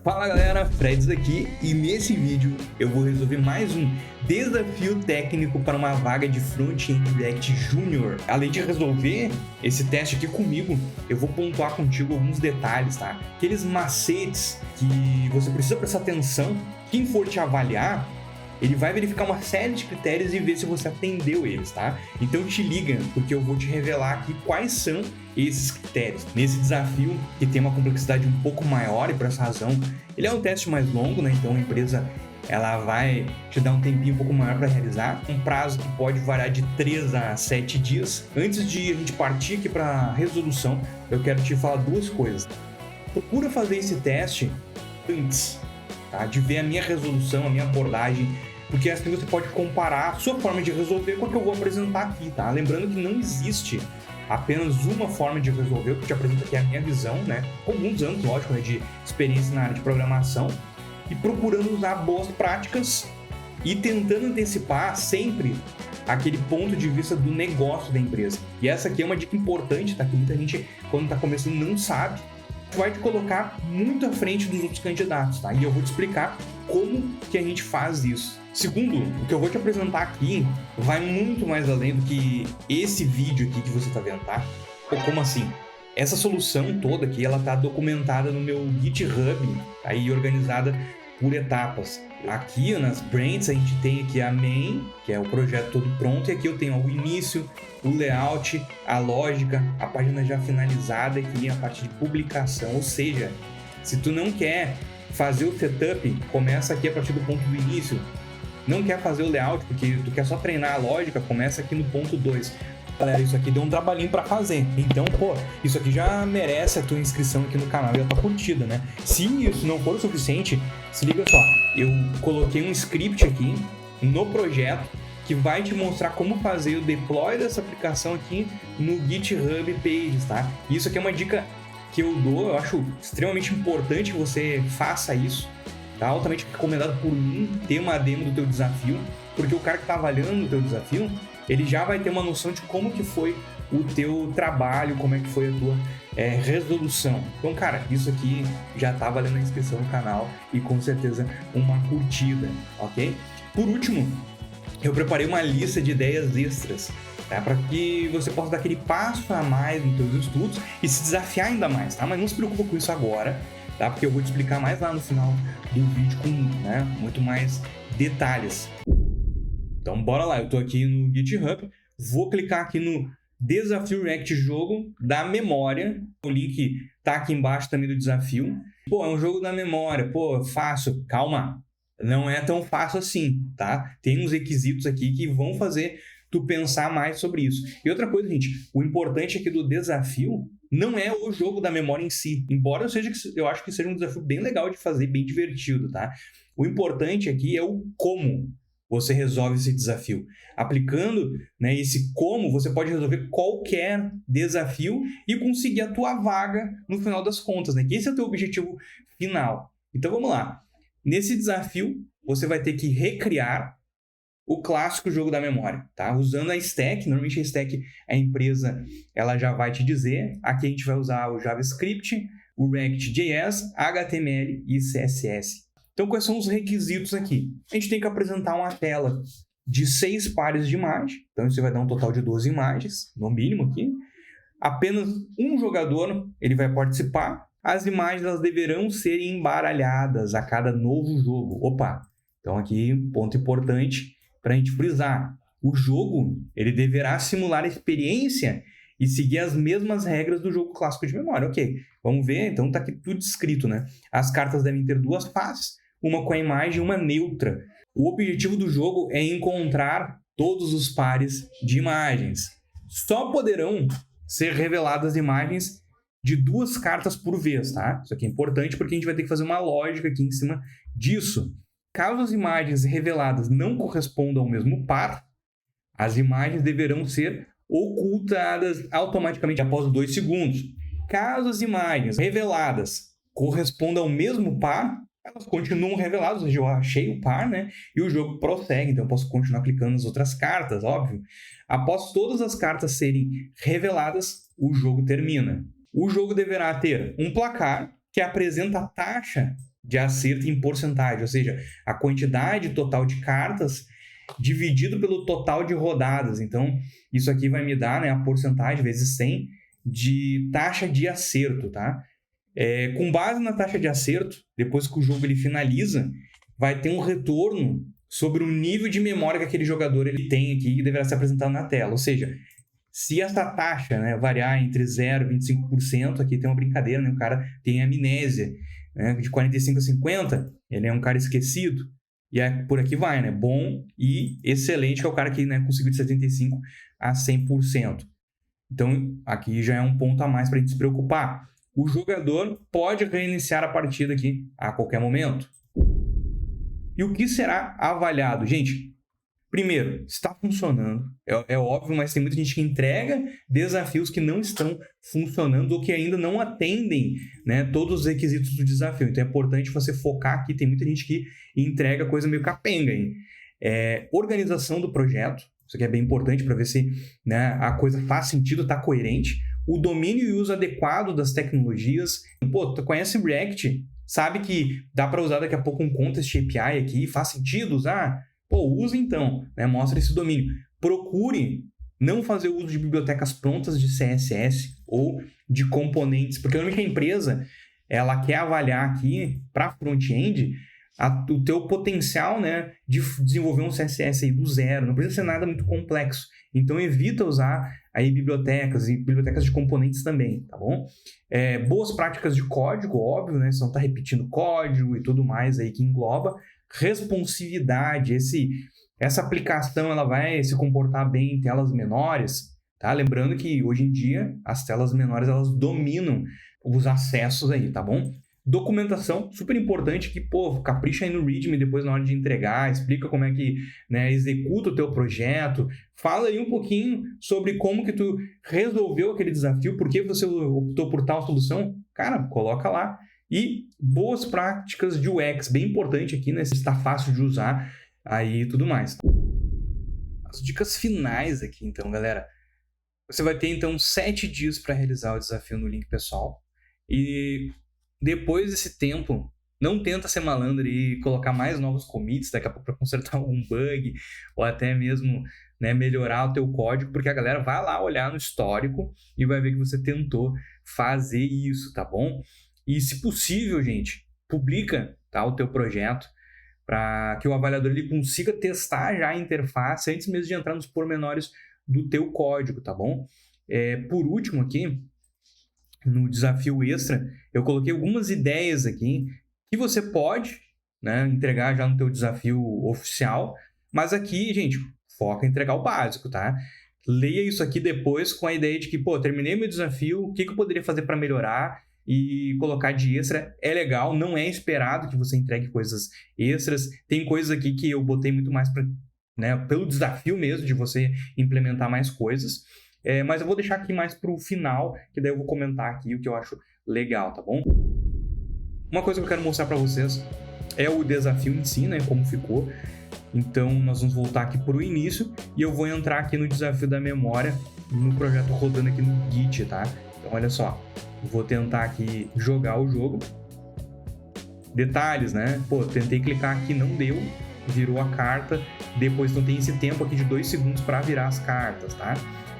Fala galera, Freds aqui e nesse vídeo eu vou resolver mais um desafio técnico para uma vaga de Front-End React Júnior. Além de resolver esse teste aqui comigo, eu vou pontuar contigo alguns detalhes, tá? Aqueles macetes que você precisa prestar atenção. Quem for te avaliar, ele vai verificar uma série de critérios e ver se você atendeu eles, tá? Então te liga, porque eu vou te revelar aqui quais são esses critérios. Nesse desafio, que tem uma complexidade um pouco maior e por essa razão, ele é um teste mais longo, né? Então a empresa ela vai te dar um tempinho um pouco maior para realizar, um prazo que pode variar de 3 a 7 dias. Antes de a gente partir aqui para a resolução, eu quero te falar duas coisas. Procura fazer esse teste antes, tá? De ver a minha resolução, a minha abordagem, porque assim você pode comparar a sua forma de resolver com a que eu vou apresentar aqui, tá? Lembrando que não existe apenas uma forma de resolver, o que eu te apresento aqui é a minha visão, né? Com alguns anos, lógico, né, de experiência na área de programação e procurando usar boas práticas e tentando antecipar sempre aquele ponto de vista do negócio da empresa. E essa aqui é uma dica importante, tá? Que muita gente, quando está começando, não sabe. Vai te colocar muito à frente dos outros candidatos, tá? E eu vou te explicar como que a gente faz isso. Segundo, o que eu vou te apresentar aqui vai muito mais além do que esse vídeo aqui que você tá vendo, tá? Ou como assim? Essa solução toda aqui, ela tá documentada no meu GitHub, tá? E organizada por etapas. Aqui nas brands a gente tem aqui a main, que é o projeto todo pronto, e aqui eu tenho o início, o layout, a lógica, a página já finalizada e a parte de publicação. Ou seja, se tu não quer fazer o setup, começa aqui a partir do ponto do início. Não quer fazer o layout porque tu quer só treinar a lógica, começa aqui no ponto 2. Galera, isso aqui deu um trabalhinho pra fazer. Então, pô, isso aqui já merece a tua inscrição aqui no canal e a tua curtida, né? Se isso não for o suficiente, se liga só. Eu coloquei um script aqui no projeto que vai te mostrar como fazer o deploy dessa aplicação aqui no GitHub Pages, tá? Isso aqui é uma dica que eu dou, eu acho extremamente importante que você faça isso. Tá altamente recomendado por mim ter uma demo do teu desafio, porque o cara que tá avaliando o teu desafio, ele já vai ter uma noção de como que foi o teu trabalho, como é que foi a tua resolução. Então, cara, isso aqui já tá valendo a inscrição no canal e com certeza uma curtida, ok? Por último, eu preparei uma lista de ideias extras, tá? Para que você possa dar aquele passo a mais nos teus estudos e se desafiar ainda mais, tá? Mas não se preocupa com isso agora, tá? Porque eu vou te explicar mais lá no final do vídeo com, né, muito mais detalhes. Então bora lá, eu tô aqui no GitHub, vou clicar aqui no Desafio React Jogo da memória, o link tá aqui embaixo também do desafio. Pô, é um jogo da memória, pô, fácil, calma, não é tão fácil assim, tá? Tem uns requisitos aqui que vão fazer tu pensar mais sobre isso. E outra coisa, gente, o importante aqui do desafio não é o jogo da memória em si, embora eu acho que seja um desafio bem legal de fazer, bem divertido, tá? O importante aqui é o como você resolve esse desafio. Aplicando, né, esse como, você pode resolver qualquer desafio e conseguir a tua vaga no final das contas, né? Que esse é o teu objetivo final. Então vamos lá. Nesse desafio, você vai ter que recriar o clássico jogo da memória, tá? Usando a stack, normalmente a stack, a empresa, ela já vai te dizer. Aqui a gente vai usar o JavaScript, o React.js, HTML e CSS. Então, quais são os requisitos aqui? A gente tem que apresentar uma tela de 6 pares de imagem. Então, isso vai dar um total de 12 imagens, no mínimo aqui. Apenas um jogador ele vai participar. As imagens elas deverão ser embaralhadas a cada novo jogo. Opa! Então, aqui, ponto importante para a gente frisar. O jogo ele deverá simular a experiência e seguir as mesmas regras do jogo clássico de memória. Ok, vamos ver. Então, está aqui tudo escrito, né? As cartas devem ter 2 faces, uma com a imagem e uma neutra. O objetivo do jogo é encontrar todos os pares de imagens. Só poderão ser reveladas imagens de 2 cartas por vez, tá? Isso aqui é importante porque a gente vai ter que fazer uma lógica aqui em cima disso. Caso as imagens reveladas não correspondam ao mesmo par, as imagens deverão ser ocultadas automaticamente após 2 segundos. Caso as imagens reveladas correspondam ao mesmo par, elas continuam reveladas, ou seja, eu achei o par, né? E o jogo prossegue, então eu posso continuar clicando nas outras cartas, óbvio. Após todas as cartas serem reveladas, o jogo termina. O jogo deverá ter um placar que apresenta a taxa de acerto em porcentagem, ou seja, a quantidade total de cartas dividido pelo total de rodadas. Então, isso aqui vai me dar, né, a porcentagem vezes 100 de taxa de acerto, tá? Com base na taxa de acerto, depois que o jogo ele finaliza, vai ter um retorno sobre o nível de memória que aquele jogador ele tem aqui, que deverá ser apresentado na tela. Ou seja, se essa taxa, né, variar entre 0 e 25%, aqui tem uma brincadeira, né, o cara tem amnésia, né, de 45 a 50, ele é um cara esquecido. E por aqui vai, né? Bom e excelente, que é o cara que, né, conseguiu de 75 a 100%. Então, aqui já é um ponto a mais para a gente se preocupar. O jogador pode reiniciar a partida aqui a qualquer momento. E o que será avaliado? Gente, primeiro, está funcionando. É óbvio, mas tem muita gente que entrega desafios que não estão funcionando ou que ainda não atendem, né, todos os requisitos do desafio. Então é importante você focar aqui. Tem muita gente que entrega coisa meio capenga, hein? Organização do projeto. Isso aqui é bem importante para ver se, né, a coisa faz sentido, está coerente. O domínio e uso adequado das tecnologias. Pô, tu conhece React? Sabe que dá para usar daqui a pouco um Contest API aqui? Faz sentido usar? Pô, use então, né? Mostra esse domínio. Procure não fazer uso de bibliotecas prontas de CSS ou de componentes, porque normalmente a empresa ela quer avaliar aqui para front-end o teu potencial, né, de desenvolver um CSS aí do zero. Não precisa ser nada muito complexo. Então evita usar aí bibliotecas e bibliotecas de componentes também, tá bom? Boas práticas de código, óbvio, né? Você não está repetindo código e tudo mais aí que engloba. Responsividade, essa aplicação ela vai se comportar bem em telas menores, tá? Lembrando que hoje em dia as telas menores elas dominam os acessos aí, tá bom? Documentação, super importante, que, pô, capricha aí no README depois na hora de entregar, explica como é que, né, executa o teu projeto, fala aí um pouquinho sobre como que tu resolveu aquele desafio, por que você optou por tal solução, cara, coloca lá. E boas práticas de UX, bem importante aqui, né, se está fácil de usar aí e tudo mais. As dicas finais aqui, então, galera, você vai ter, então, 7 dias para realizar o desafio no link pessoal, e depois desse tempo, não tenta ser malandro e colocar mais novos commits daqui a pouco para consertar algum bug ou até mesmo, né, melhorar o teu código, porque a galera vai lá olhar no histórico e vai ver que você tentou fazer isso, tá bom? E se possível, gente, publica, tá, o teu projeto para que o avaliador ele consiga testar já a interface antes mesmo de entrar nos pormenores do teu código, tá bom? Por último aqui, no desafio extra, eu coloquei algumas ideias aqui que você pode, né, entregar já no teu desafio oficial, mas aqui, gente, foca em entregar o básico, tá? Leia isso aqui depois com a ideia de que, pô, terminei meu desafio, o que eu poderia fazer para melhorar e colocar de extra é legal, não é esperado que você entregue coisas extras. Tem coisas aqui que eu botei muito mais para, né, pelo desafio mesmo de você implementar mais coisas. Mas eu vou deixar aqui mais para o final, que daí eu vou comentar aqui o que eu acho legal, tá bom? Uma coisa que eu quero mostrar para vocês é o desafio em si, né? Como ficou. Então, nós vamos voltar aqui para o início e eu vou entrar aqui no desafio da memória, no projeto rodando aqui no Git, tá? Então, olha só. Eu vou tentar aqui jogar o jogo. Detalhes, né? Pô, tentei clicar aqui, não deu. Virou a carta. Depois, então, tem esse tempo aqui de 2 segundos para virar as cartas, tá?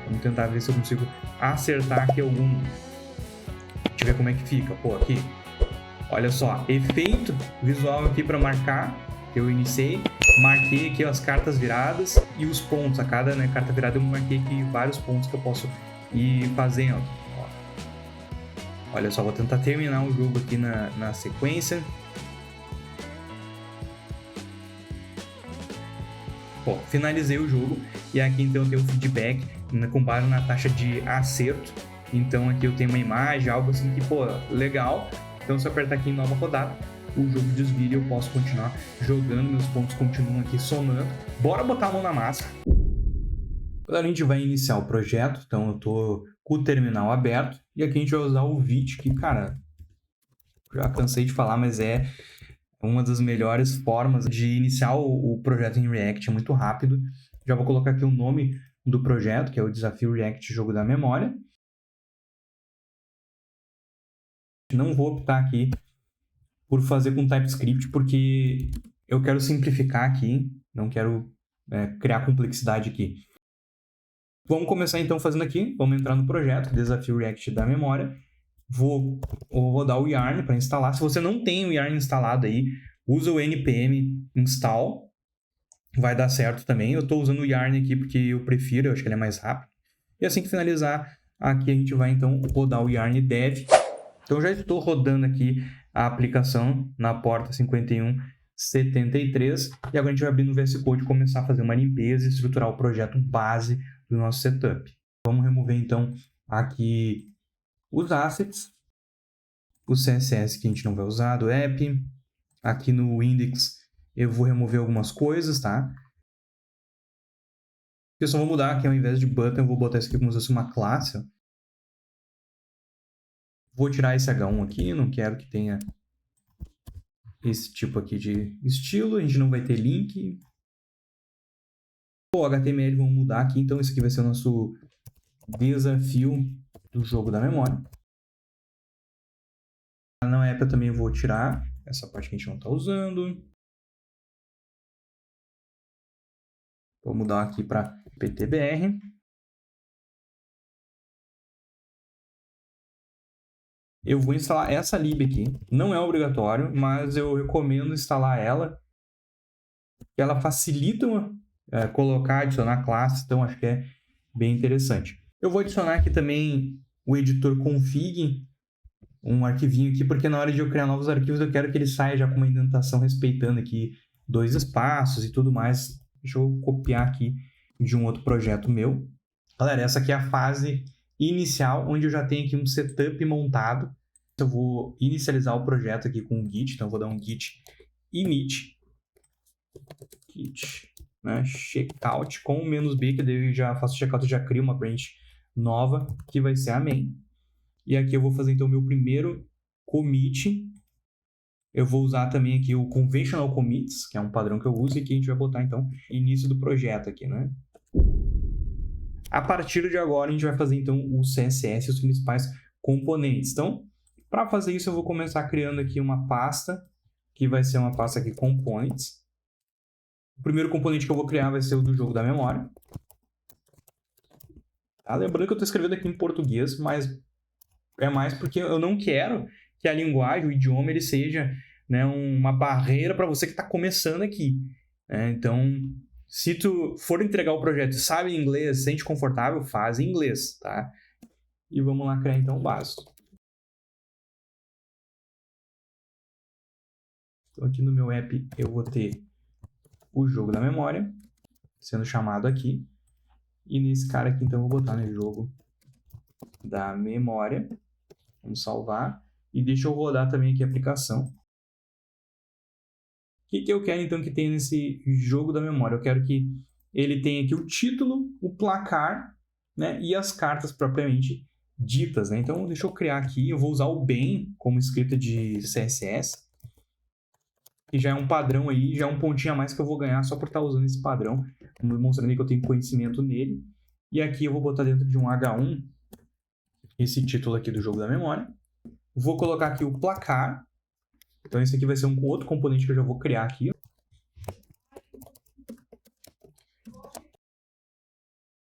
Vamos tentar ver se eu consigo acertar aqui algum. Deixa eu ver como é que fica. Pô, aqui. Olha só. Efeito visual aqui para marcar. Que eu iniciei. Marquei aqui as cartas viradas e os pontos. A cada, né, carta virada eu marquei aqui vários pontos que eu posso ir fazendo. Ó. Olha só. Vou tentar terminar o jogo aqui na sequência. Bom, finalizei o jogo e aqui então eu tenho um feedback com base na taxa de acerto. Então aqui eu tenho uma imagem, algo assim que, pô, legal. Então se eu apertar aqui em nova rodada, o jogo desvira e eu posso continuar jogando, meus pontos continuam aqui somando. Bora botar a mão na massa. Agora a gente vai iniciar o projeto, então eu tô com o terminal aberto e aqui a gente vai usar o Vite, que, cara, já cansei de falar, mas é uma das melhores formas de iniciar o projeto em React, é muito rápido. Já vou colocar aqui o nome do projeto, que é o Desafio React Jogo da Memória. Não vou optar aqui por fazer com TypeScript, porque eu quero simplificar aqui, não quero criar complexidade aqui. Vamos começar então fazendo aqui, vamos entrar no projeto, Desafio React da memória. Vou rodar o yarn para instalar. Se você não tem o yarn instalado aí, usa o npm install, vai dar certo também. Eu estou usando o yarn aqui porque eu prefiro, eu acho que ele é mais rápido. E assim que finalizar, aqui a gente vai então rodar o yarn dev. Então já estou rodando aqui a aplicação na porta 5173 e agora a gente vai abrir no VS Code e começar a fazer uma limpeza e estruturar o projeto base do nosso setup. Vamos remover então aqui os assets, o CSS que a gente não vai usar do app. Aqui no index eu vou remover algumas coisas, tá? Eu só vou mudar aqui, ao invés de button, eu vou botar isso aqui como se fosse uma classe. Vou tirar esse H1 aqui, não quero que tenha esse tipo aqui de estilo, a gente não vai ter link. O HTML vamos mudar aqui, então esse aqui vai ser o nosso desafio do jogo da memória. Na app eu também vou tirar essa parte que a gente não está usando. Vou mudar aqui para PTBR. Eu vou instalar essa lib aqui. Não é obrigatório, mas eu recomendo instalar ela. Ela facilita colocar, adicionar classes, então acho que é bem interessante. Eu vou adicionar aqui também o editor config, um arquivinho aqui, porque na hora de eu criar novos arquivos eu quero que ele saia já com uma indentação respeitando aqui 2 espaços e tudo mais. Deixa eu copiar aqui de um outro projeto meu. Galera, essa aqui é a fase inicial, onde eu já tenho aqui um setup montado. Eu vou inicializar o projeto aqui com o git, então eu vou dar um git init, git, né, checkout com -b, que daí eu já faço checkout e já crio uma branch nova, que vai ser a main. E aqui eu vou fazer então o meu primeiro commit. Eu vou usar também aqui o conventional commits, que é um padrão que eu uso, e aqui a gente vai botar então início do projeto aqui, né? A partir de agora a gente vai fazer então o CSS e os principais componentes. Então, para fazer isso eu vou começar criando aqui uma pasta, que vai ser uma pasta aqui components. O primeiro componente que eu vou criar vai ser o do jogo da memória. Tá? Lembrando que eu estou escrevendo aqui em português, mas é mais porque eu não quero que a linguagem, o idioma, ele seja, né, uma barreira para você que está começando aqui. Então, se tu for entregar o projeto e sabe inglês, sente confortável, faz em inglês, tá? E vamos lá criar então o básico. Então aqui no meu app eu vou ter o jogo da memória sendo chamado aqui. E nesse cara aqui então eu vou botar no jogo da memória. Vamos salvar. E deixa eu rodar também aqui a aplicação. O que eu quero então que tenha nesse jogo da memória? Eu quero que ele tenha aqui o título, o placar, né, e as cartas propriamente ditas, né? Então deixa eu criar aqui, eu vou usar o bem como escrita de CSS, que já é um padrão aí, já é um pontinho a mais que eu vou ganhar só por estar usando esse padrão, mostrando que eu tenho conhecimento nele. E aqui eu vou botar dentro de um H1 esse título aqui do jogo da memória. Vou colocar aqui o placar. Então esse aqui vai ser um outro componente que eu já vou criar aqui.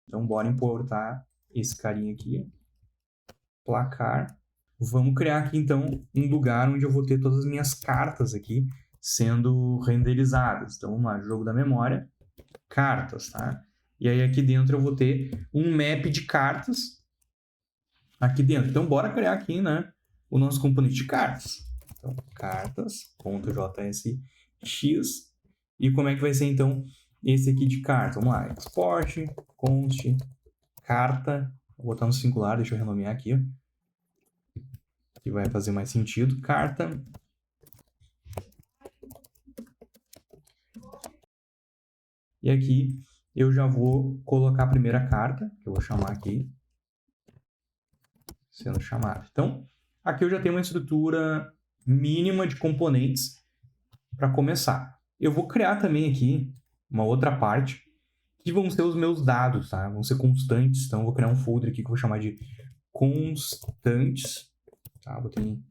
Então bora importar esse carinha aqui. Placar. Vamos criar aqui então um lugar onde eu vou ter todas as minhas cartas aqui sendo renderizadas. Então vamos lá, jogo da memória, cartas, tá? E aí aqui dentro eu vou ter um map de cartas aqui dentro. Então bora criar aqui, né, o nosso componente de cartas. Então cartas.jsx. E como é que vai ser então esse aqui de carta? Vamos lá, export, const, carta. Vou botar no singular, deixa eu renomear aqui, ó, que vai fazer mais sentido. Carta. E aqui eu já vou colocar a primeira carta, que eu vou chamar aqui, sendo chamada. Então, aqui eu já tenho uma estrutura mínima de componentes para começar. Eu vou criar também aqui uma outra parte, que vão ser os meus dados, tá? Vão ser constantes. Então, eu vou criar um folder aqui que eu vou chamar de constantes. Tá? Botei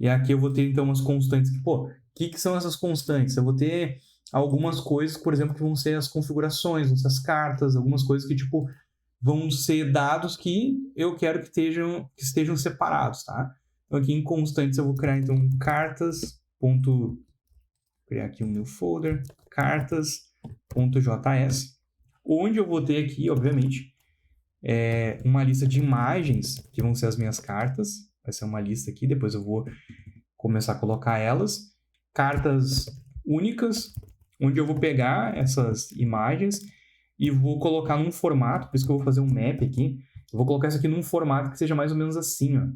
E aqui eu vou ter, então, umas constantes que, pô, o que são essas constantes? Eu vou ter algumas coisas, por exemplo, que vão ser as configurações, vão ser as cartas, algumas coisas que, tipo, vão ser dados que eu quero que estejam separados, tá? Então, aqui em constantes eu vou criar, então, cartas. Vou criar aqui um new folder, cartas.js, onde eu vou ter aqui, obviamente, uma lista de imagens, que vão ser as minhas cartas. Vai ser uma lista aqui, depois eu vou começar a colocar elas. Cartas únicas, onde eu vou pegar essas imagens e vou colocar num formato, por isso que eu vou fazer um map aqui. Eu vou colocar isso aqui num formato que seja mais ou menos assim, ó.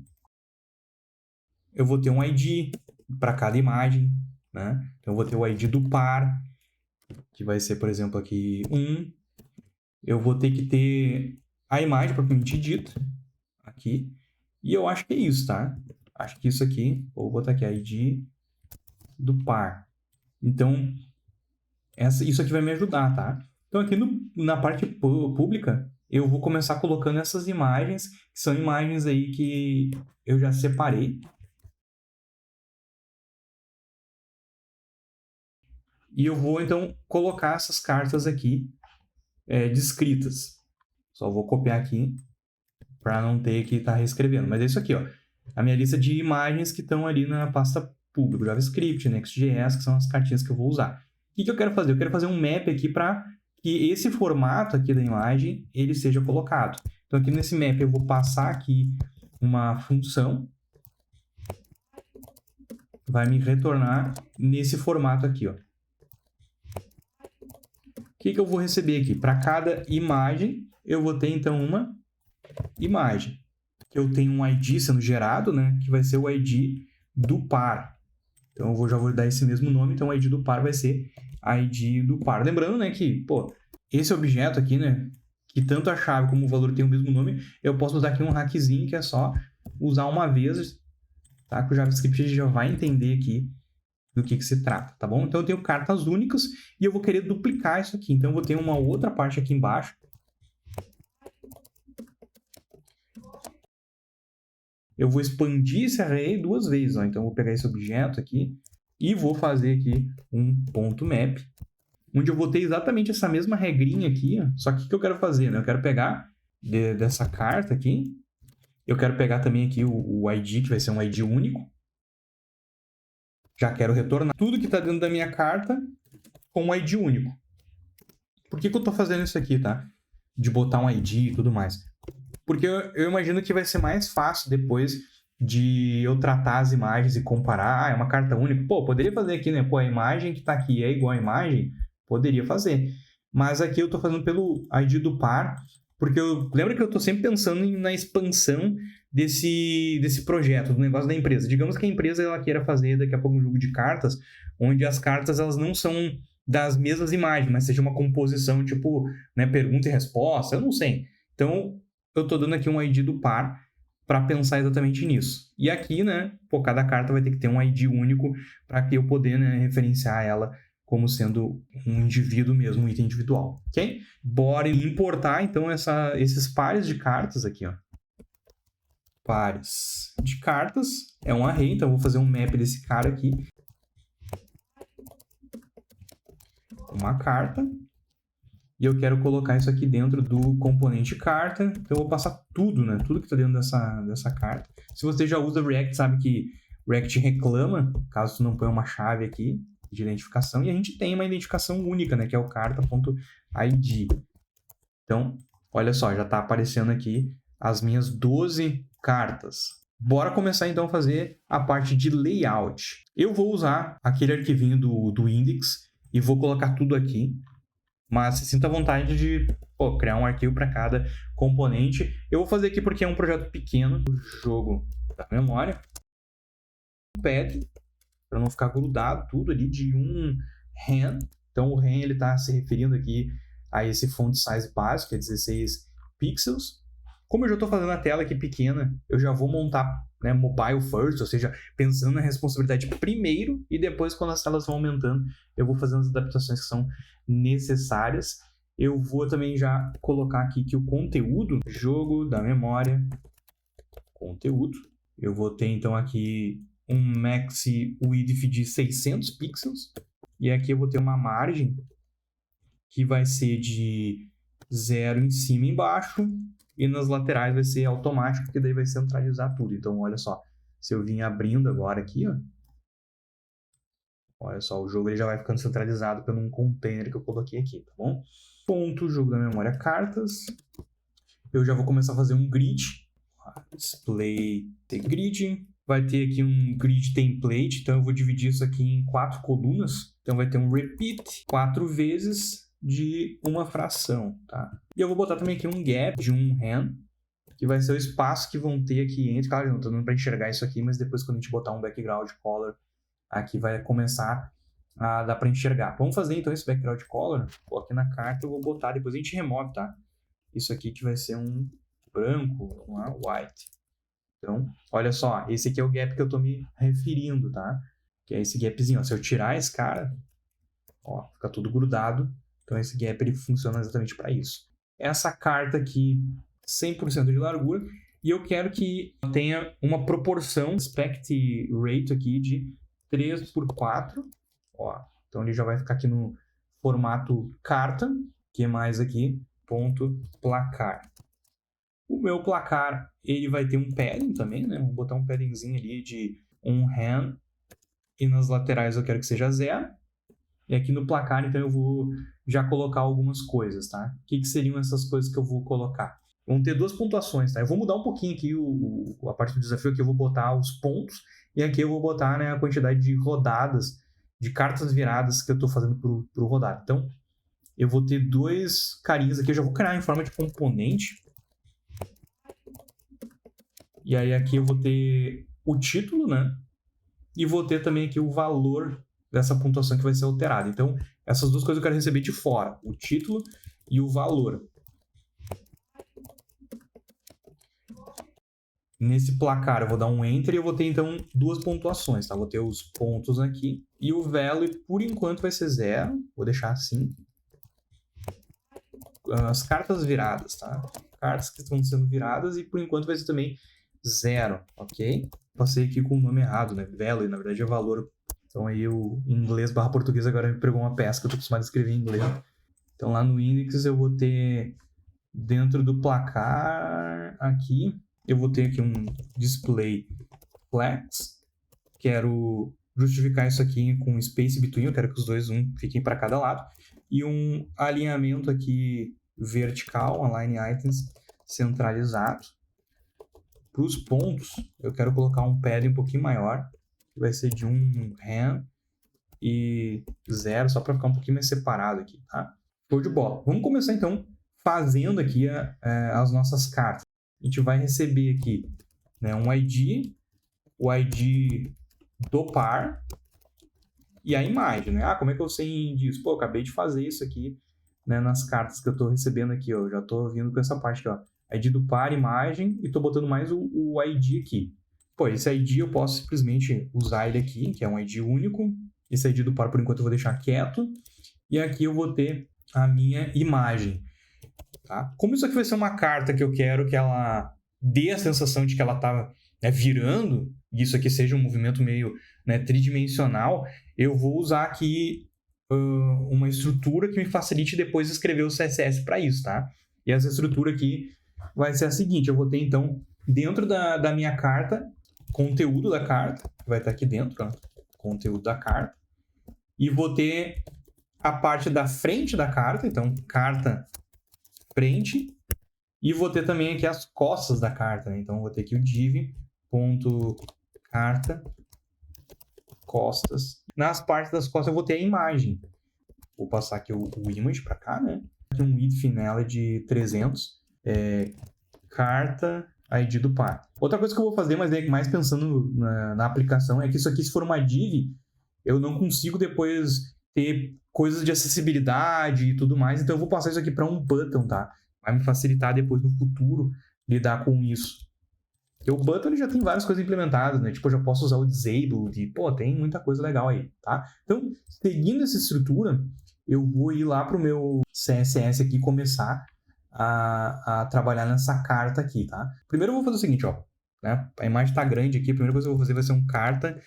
Eu vou ter um ID para cada imagem, né? Então eu vou ter o ID do par, que vai ser, por exemplo, aqui 1. Eu vou ter que ter a imagem propriamente dita aqui. E eu acho que é isso, tá? Acho que isso aqui, vou botar aqui ID do par. Então, isso aqui vai me ajudar, tá? Então, aqui na parte pública, eu vou começar colocando essas imagens, que são imagens aí que eu já separei. E eu vou, então, colocar essas cartas aqui descritas. Só vou copiar aqui para não ter que estar reescrevendo. Mas é isso aqui, ó. A minha lista de imagens que estão ali na pasta pública, JavaScript, Next.js, que são as cartinhas que eu vou usar. O que eu quero fazer? Eu quero fazer um map aqui para que esse formato aqui da imagem ele seja colocado. Então, aqui nesse map eu vou passar aqui uma função. Vai me retornar nesse formato aqui, ó. O que eu vou receber aqui? Para cada imagem, eu vou ter, então, uma imagem. Eu tenho um ID sendo gerado, né? Que vai ser o ID do par. Então, eu já vou dar esse mesmo nome. Então, o ID do par vai ser ID do par. Lembrando, né, que, pô, esse objeto aqui, né? Que tanto a chave como o valor tem o mesmo nome, eu posso usar aqui um hackzinho que é só usar uma vez, tá? Que o JavaScript já vai entender aqui do que se trata, tá bom? Então, eu tenho cartas únicas e eu vou querer duplicar isso aqui. Então, eu vou ter uma outra parte aqui embaixo. Eu vou expandir esse array 2 vezes, ó. Então, eu vou pegar esse objeto aqui e vou fazer aqui um ponto map, onde eu vou ter exatamente essa mesma regrinha aqui, ó. Só que o que eu quero fazer, né? Eu quero pegar dessa carta aqui, eu quero pegar também aqui o ID, que vai ser um ID único. Já quero retornar tudo que está dentro da minha carta com um ID único. Por que eu estou fazendo isso aqui, tá? De botar um ID e tudo mais. Porque eu imagino que vai ser mais fácil depois de eu tratar as imagens e comparar. Ah, é uma carta única. Pô, poderia fazer aqui, né? Pô, a imagem que está aqui é igual à imagem. Poderia fazer. Mas aqui eu estou fazendo pelo ID do par, porque lembra que eu estou sempre pensando na expansão desse projeto, do negócio da empresa. Digamos que a empresa ela queira fazer daqui a pouco um jogo de cartas, onde as cartas elas não são das mesmas imagens, mas seja uma composição tipo, né, pergunta e resposta, eu não sei. Então, eu estou dando aqui um ID do par para pensar exatamente nisso. E aqui, né, pô, cada carta vai ter que ter um ID único para que eu poder, né, referenciar ela como sendo um indivíduo mesmo, um item individual, ok? Bora importar, então, esses pares de cartas aqui, ó. Pares de cartas é um array, então eu vou fazer um map desse cara aqui. Uma carta. E eu quero colocar isso aqui dentro do componente carta. Então eu vou passar tudo, né? Tudo que está dentro dessa carta. Se você já usa React, sabe que React reclama caso tu não ponha uma chave aqui de identificação. E a gente tem uma identificação única, né? Que é o carta.id. Então, olha só, já está aparecendo aqui as minhas 12 cartas. Bora começar então a fazer a parte de layout. Eu vou usar aquele arquivinho do index e vou colocar tudo aqui. Mas se sinta à vontade de criar um arquivo para cada componente. Eu vou fazer aqui porque é um projeto pequeno, o jogo da memória. Pad, para não ficar grudado tudo ali de um REN. Então o REN está se referindo aqui a esse font size básico, que é 16 pixels. Como eu já estou fazendo a tela aqui pequena, eu já vou montar, né, mobile first, ou seja, pensando na responsabilidade primeiro e depois, quando as telas vão aumentando, eu vou fazendo as adaptações que são necessárias. Eu vou também já colocar aqui que o conteúdo, jogo da memória, conteúdo, eu vou ter então aqui um maxi width de 600 pixels. E aqui eu vou ter uma margem que vai ser de 0 em cima e embaixo. E nas laterais vai ser automático, porque daí vai centralizar tudo. Então, olha só. Se eu vim abrindo agora aqui, ó. Olha só, o jogo ele já vai ficando centralizado por um container que eu coloquei aqui, tá bom? Ponto, jogo da memória, cartas. Eu já vou começar a fazer um grid. Display the grid. Vai ter aqui um grid template, então eu vou dividir isso aqui em 4 colunas. Então vai ter um repeat 4 vezes de uma fração, tá? E eu vou botar também aqui um gap de um hand, que vai ser o espaço que vão ter aqui entre. Claro, não tô dando para enxergar isso aqui, mas depois quando a gente botar um background color, aqui vai começar a dar para enxergar. Vamos fazer então esse background color. Vou aqui na carta, eu vou botar, depois a gente remove, tá? Isso aqui que vai ser um branco, uma white. Então, olha só, esse aqui é o gap que eu tô me referindo, tá? Que é esse gapzinho, ó. Se eu tirar esse cara, ó, fica tudo grudado. Então, esse gap ele funciona exatamente para isso. Essa carta aqui, 100% de largura. E eu quero que tenha uma proporção, aspect rate aqui de 3:4. Ó, então, ele já vai ficar aqui no formato carta. Que é mais aqui, ponto placar. O meu placar, ele vai ter um padding também, né? Vou botar um paddingzinho ali de um hand. E nas laterais eu quero que seja 0. E aqui no placar, então, eu vou já colocar algumas coisas, tá? O que seriam essas coisas que eu vou colocar? Vão ter 2 pontuações, tá? Eu vou mudar um pouquinho aqui a parte do desafio, aqui eu vou botar os pontos. E aqui eu vou botar, né, a quantidade de rodadas, de cartas viradas que eu estou fazendo pro rodado. Então, eu vou ter 2 carinhas aqui. Eu já vou criar em forma de componente. E aí aqui eu vou ter o título, né? E vou ter também aqui o valor dessa pontuação que vai ser alterada. Então, essas 2 coisas eu quero receber de fora. O título e o valor. Nesse placar eu vou dar um Enter e eu vou ter, então, 2 pontuações, tá? Vou ter os pontos aqui. E o value, por enquanto, vai ser 0. Vou deixar assim. As cartas viradas, tá? Cartas que estão sendo viradas e, por enquanto, vai ser também 0, ok? Passei aqui com o nome errado, né? Value, na verdade, é valor. Então, aí o inglês / português agora me pegou uma pesca. Eu tô acostumado a escrever em inglês. Então, lá no index, eu vou ter dentro do placar aqui, eu vou ter aqui um display flex. Quero justificar isso aqui com space between. Eu quero que os dois fiquem para cada lado. E um alinhamento aqui vertical, align items, centralizado. Para os pontos, eu quero colocar um padding um pouquinho maior, que vai ser de um hand e 0, só para ficar um pouquinho mais separado aqui, tá? Show de bola. Vamos começar, então, fazendo aqui as nossas cartas. A gente vai receber aqui, né, um ID, o ID do par e a imagem, né? Como é que eu sei disso? Pô, eu acabei de fazer isso aqui, né, nas cartas que eu estou recebendo aqui, ó. Eu já estou vindo com essa parte aqui, ó. ID do par, imagem, e estou botando mais o ID aqui. Pô, esse ID eu posso simplesmente usar ele aqui, que é um ID único. Esse ID do par, por enquanto, eu vou deixar quieto. E aqui eu vou ter a minha imagem. Tá? Como isso aqui vai ser uma carta que eu quero que ela dê a sensação de que ela está, né, virando, e isso aqui seja um movimento meio, né, tridimensional, eu vou usar aqui uma estrutura que me facilite depois escrever o CSS para isso, tá? E essa estrutura aqui vai ser a seguinte: eu vou ter, então, dentro da minha carta, conteúdo da carta, que vai estar aqui dentro, ó, conteúdo da carta, e vou ter a parte da frente da carta, então, carta frente, e vou ter também aqui as costas da carta, né? Então, vou ter aqui o div.carta costas. Nas partes das costas eu vou ter a imagem. Vou passar aqui o image para cá, né? Aqui um width nela de 300. Carta ID do par. Outra coisa que eu vou fazer, mas é mais pensando na aplicação, é que isso aqui, se for uma div, eu não consigo depois ter coisas de acessibilidade e tudo mais, então eu vou passar isso aqui para um button, tá? Vai me facilitar depois no futuro lidar com isso. Porque o button ele já tem várias coisas implementadas, né? Tipo, eu já posso usar o disabled, e, pô, tem muita coisa legal aí, tá? Então, seguindo essa estrutura, eu vou ir lá para o meu CSS aqui e começar a trabalhar nessa carta aqui, tá? Primeiro eu vou fazer o seguinte, ó. né? A imagem está grande aqui, a primeira coisa que eu vou fazer vai ser um carta,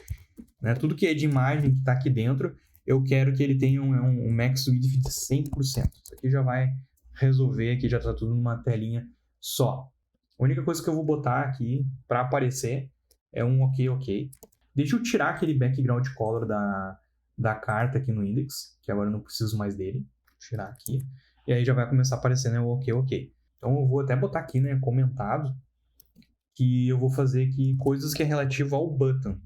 né? Tudo que é de imagem que está aqui dentro, eu quero que ele tenha um max width de 100%. Isso aqui já vai resolver, aqui já está tudo numa telinha só. A única coisa que eu vou botar aqui para aparecer é um ok. Deixa eu tirar aquele background color da carta aqui no index, que agora eu não preciso mais dele. Vou tirar aqui. E aí já vai começar a aparecer, né, o ok. Então eu vou até botar aqui, né, comentado, que eu vou fazer aqui coisas que é relativo ao button.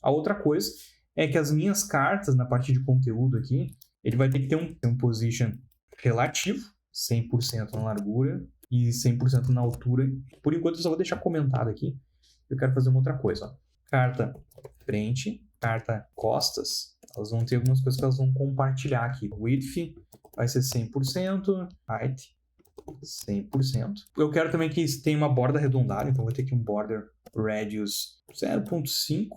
A outra coisa é que as minhas cartas, na parte de conteúdo aqui, ele vai ter que ter um position relativo, 100% na largura e 100% na altura. Por enquanto eu só vou deixar comentado aqui. Eu quero fazer uma outra coisa. Ó. Carta frente, carta costas. Elas vão ter algumas coisas que elas vão compartilhar aqui. Width vai ser 100%, height 100%. Eu quero também que tenha uma borda arredondada, então vou ter aqui um border radius 0.5.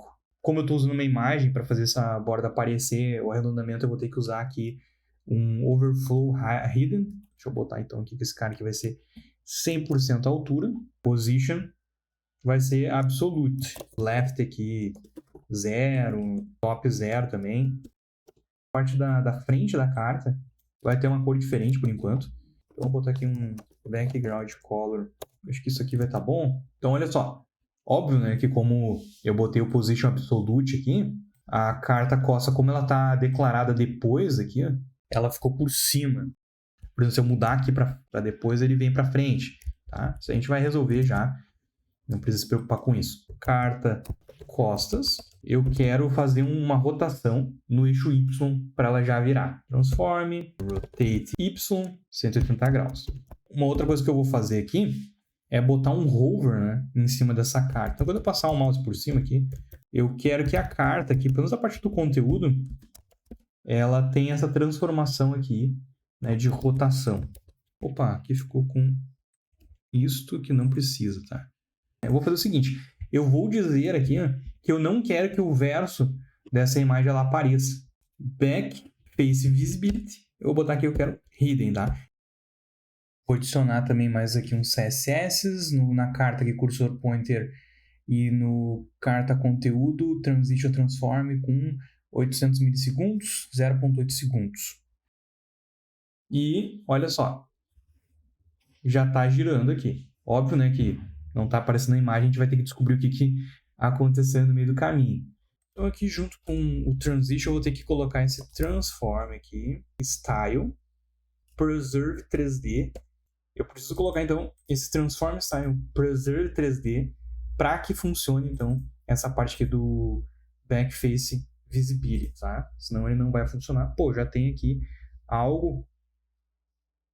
Como eu estou usando uma imagem para fazer essa borda aparecer, o arredondamento, eu vou ter que usar aqui um overflow hidden. Deixa eu botar então aqui que esse cara aqui vai ser 100% altura. Position vai ser absolute. Left aqui 0, top 0 também. A parte da frente da carta vai ter uma cor diferente por enquanto. Então vou botar aqui um background color. Acho que isso aqui vai estar bom. Então olha só. Óbvio, né, que como eu botei o position absolute aqui, a carta costa, como ela está declarada depois aqui, ó, ela ficou por cima. Por exemplo, se eu mudar aqui para depois, ele vem para frente, tá? Isso a gente vai resolver já. Não precisa se preocupar com isso. Carta costas, eu quero fazer uma rotação no eixo Y para ela já virar. Transform, rotate Y, 180 graus. Uma outra coisa que eu vou fazer aqui é botar um hover, né, em cima dessa carta. Então, quando eu passar o mouse por cima aqui, eu quero que a carta aqui, pelo menos a parte do conteúdo, ela tenha essa transformação aqui, né, de rotação. Opa, aqui ficou com isto que não precisa, tá? Eu vou fazer o seguinte, eu vou dizer aqui, ó, que eu não quero que o verso dessa imagem ela apareça. Back face visibility, eu vou botar aqui, eu quero hidden, tá? Vou adicionar também mais aqui uns CSS na carta aqui, cursor pointer, e no carta conteúdo, transition transform com 800 milissegundos, 0.8 segundos. E olha só, já está girando aqui. Óbvio, né, que não está aparecendo a imagem, a gente vai ter que descobrir o que aconteceu no meio do caminho. Então aqui junto com o transition, eu vou ter que colocar esse transform aqui, style, preserve 3D. Eu preciso colocar, então, esse Transform Style Preserve 3D para que funcione, então, essa parte aqui do Backface Visibility, tá? Senão ele não vai funcionar. Pô, já tem aqui algo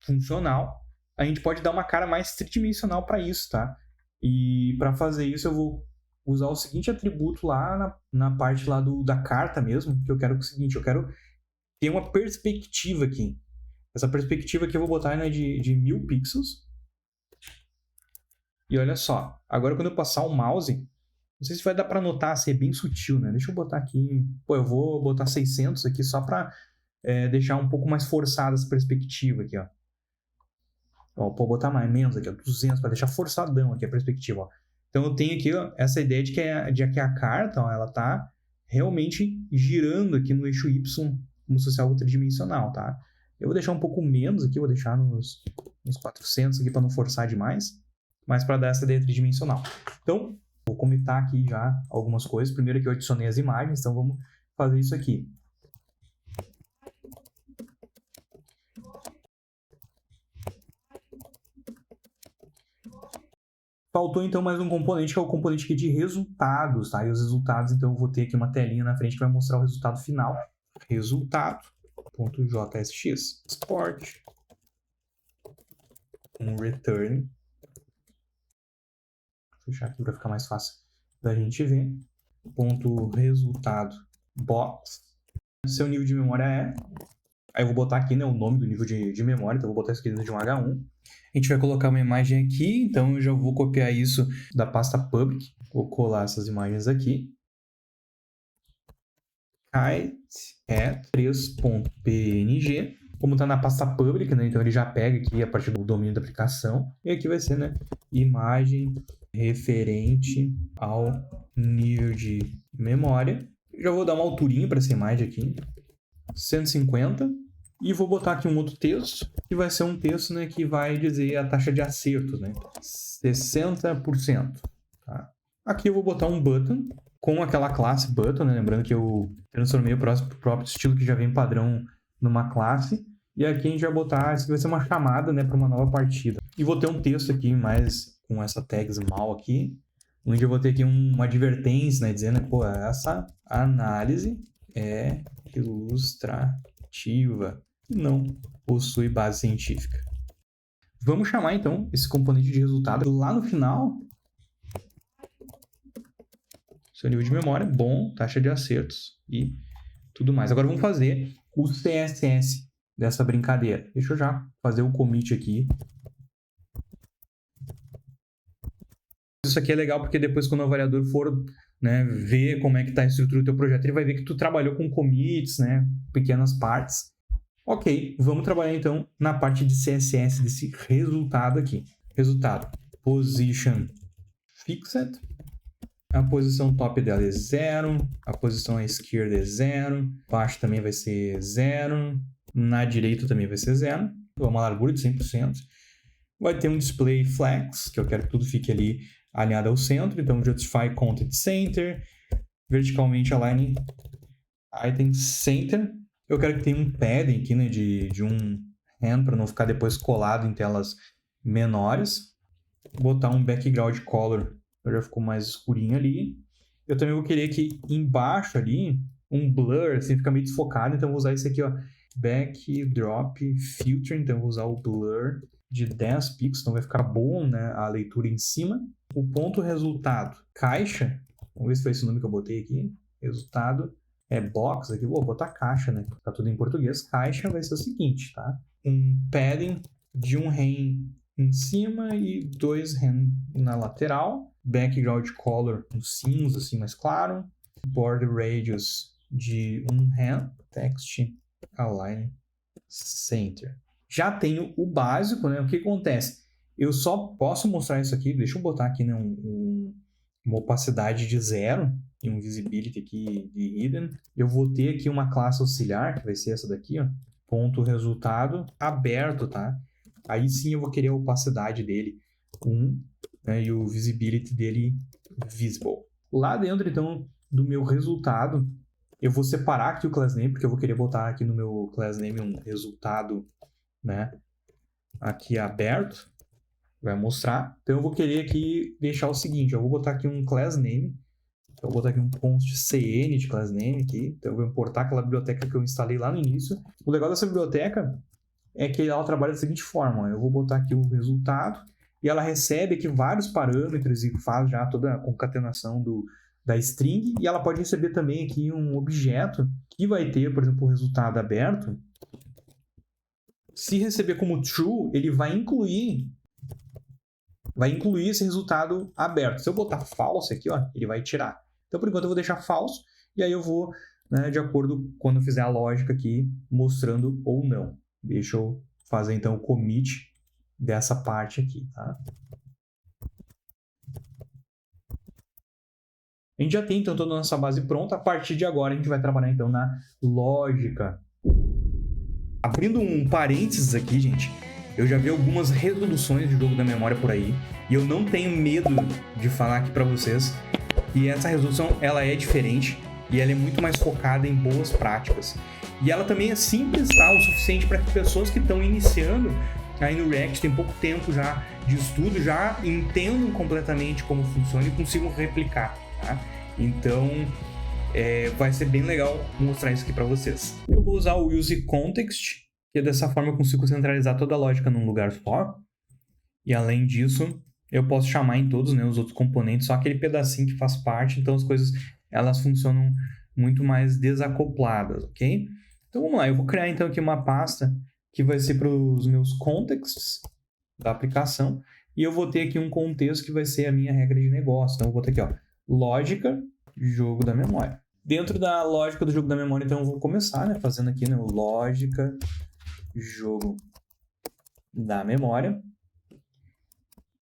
funcional. A gente pode dar uma cara mais tridimensional para isso, tá? E para fazer isso eu vou usar o seguinte atributo lá na parte lá da carta mesmo, que eu quero o seguinte, eu quero ter uma perspectiva aqui. Essa perspectiva aqui eu vou botar, né, de 1000 pixels. E olha só, agora quando eu passar o mouse, não sei se vai dar para notar, se é bem sutil, né? Deixa eu botar aqui, pô, eu vou botar 600 aqui só para deixar um pouco mais forçada essa perspectiva aqui, ó. Ó, vou botar mais menos aqui, ó, 200, para deixar forçadão aqui a perspectiva, ó. Então eu tenho aqui, ó, essa ideia de que a carta, ó, ela tá realmente girando aqui no eixo Y, como se fosse algo tridimensional, tá? Eu vou deixar um pouco menos aqui, vou deixar nos 400 aqui para não forçar demais, mas para dar essa ideia tridimensional. Então, vou comentar aqui já algumas coisas. Primeiro que eu adicionei as imagens, então vamos fazer isso aqui. Faltou então mais um componente, que é o componente aqui de resultados, tá? E os resultados, então eu vou ter aqui uma telinha na frente que vai mostrar o resultado final. Resultado.jsx export return. Vou fechar aqui para ficar mais fácil da gente ver. Ponto resultado box. Seu nível de memória é. Aí eu vou botar aqui, né, o nome do nível de memória, então eu vou botar isso aqui dentro de um H1. A gente vai colocar uma imagem aqui, então eu já vou copiar isso da pasta public. Vou colar essas imagens aqui. Kite é 3.png. como está na pasta public, né? Então ele já pega aqui a partir do domínio da aplicação. E aqui vai ser, né? Imagem referente ao nível de memória. Já vou dar uma alturinha para essa imagem aqui. 150. E vou botar aqui um outro texto, que vai ser um texto, né, que vai dizer a taxa de acerto, né? 60%. Tá? Aqui eu vou botar um button com aquela classe button, né? Lembrando que eu transformei o próprio estilo que já vem padrão numa classe. E aqui a gente vai botar, isso vai ser uma chamada, né, para uma nova partida. E vou ter um texto aqui mais com essa tag small aqui, onde eu vou ter aqui uma advertência, né, dizendo, pô, essa análise é ilustrativa e não possui base científica. Vamos chamar então esse componente de resultado lá no final. Seu nível de memória, bom, taxa de acertos e tudo mais. Agora vamos fazer o CSS dessa brincadeira. Deixa eu já fazer o commit aqui. Isso aqui é legal porque depois quando o avaliador for, né, ver como é que está a estrutura do teu projeto, ele vai ver que tu trabalhou com commits, né, pequenas partes. Ok, vamos trabalhar então na parte de CSS desse resultado aqui. Resultado, position fixed. A posição top dela é 0, a posição à esquerda é 0, baixo também vai ser 0, na direita também vai ser 0, uma largura de 100%. Vai ter um display flex, que eu quero que tudo fique ali alinhado ao centro, então justify content center, verticalmente align item center. Eu quero que tenha um padding aqui, né, de um hand, para não ficar depois colado em telas menores. Botar um background color, já ficou mais escurinho ali. Eu também vou querer que embaixo ali, um blur, assim, fica meio desfocado, então eu vou usar esse aqui, ó, backdrop filter, então eu vou usar o blur de 10 pixels, então vai ficar bom, né, a leitura em cima. O ponto resultado, caixa, vamos ver se foi esse nome que eu botei aqui, resultado é box, aqui vou botar caixa, né, tá tudo em português. Caixa vai ser o seguinte, tá, um padding de um ren em cima e 2 ren na lateral, background color um cinza assim mais claro, border radius de 1 ren, text align center. Já tenho o básico, né? O que acontece? Eu só posso mostrar isso aqui, deixa eu botar aqui, né, uma opacidade de 0 e um visibility aqui de hidden. Eu vou ter aqui uma classe auxiliar, que vai ser essa daqui, ó, ponto resultado aberto, tá? Aí sim eu vou querer a opacidade dele 1, né, e o visibility dele visible. Lá dentro, então, do meu resultado, eu vou separar aqui o class name, porque eu vou querer botar aqui no meu class name um resultado, né, aqui aberto, vai mostrar. Então eu vou querer aqui deixar o seguinte, eu vou botar aqui um class name, então eu vou botar aqui um const cn de class name aqui, então eu vou importar aquela biblioteca que eu instalei lá no início. O legal dessa biblioteca é que ela trabalha da seguinte forma, ó, eu vou botar aqui o resultado, e ela recebe aqui vários parâmetros e faz já toda a concatenação da string, e ela pode receber também aqui um objeto que vai ter, por exemplo, o resultado aberto. Se receber como true, ele vai incluir esse resultado aberto. Se eu botar false aqui, ó, ele vai tirar. Então, por enquanto, eu vou deixar false, e aí eu vou, né, de acordo quando eu fizer a lógica aqui, mostrando ou não. Deixa eu fazer, então, o commit dessa parte aqui, tá? A gente já tem, então, toda a nossa base pronta. A partir de agora, a gente vai trabalhar, então, na lógica. Abrindo um parênteses aqui, gente, eu já vi algumas resoluções de jogo da memória por aí, e eu não tenho medo de falar aqui para vocês que essa resolução, ela é diferente, e ela é muito mais focada em boas práticas. E ela também é simples, tá? O suficiente para que pessoas que estão iniciando aí no React, tem pouco tempo já de estudo, já entendam completamente como funciona e consigam replicar, tá? Então, vai ser bem legal mostrar isso aqui para vocês. Eu vou usar o use context, que dessa forma eu consigo centralizar toda a lógica num lugar só. E além disso, eu posso chamar em todos, né, os outros componentes, só aquele pedacinho que faz parte, então as coisas elas funcionam muito mais desacopladas, ok? Então vamos lá, eu vou criar então aqui uma pasta que vai ser para os meus contexts da aplicação, e eu vou ter aqui um contexto que vai ser a minha regra de negócio. Então eu vou ter aqui, ó, lógica, jogo da memória. Dentro da lógica do jogo da memória, então eu vou começar, né, fazendo aqui, né, lógica, jogo da memória.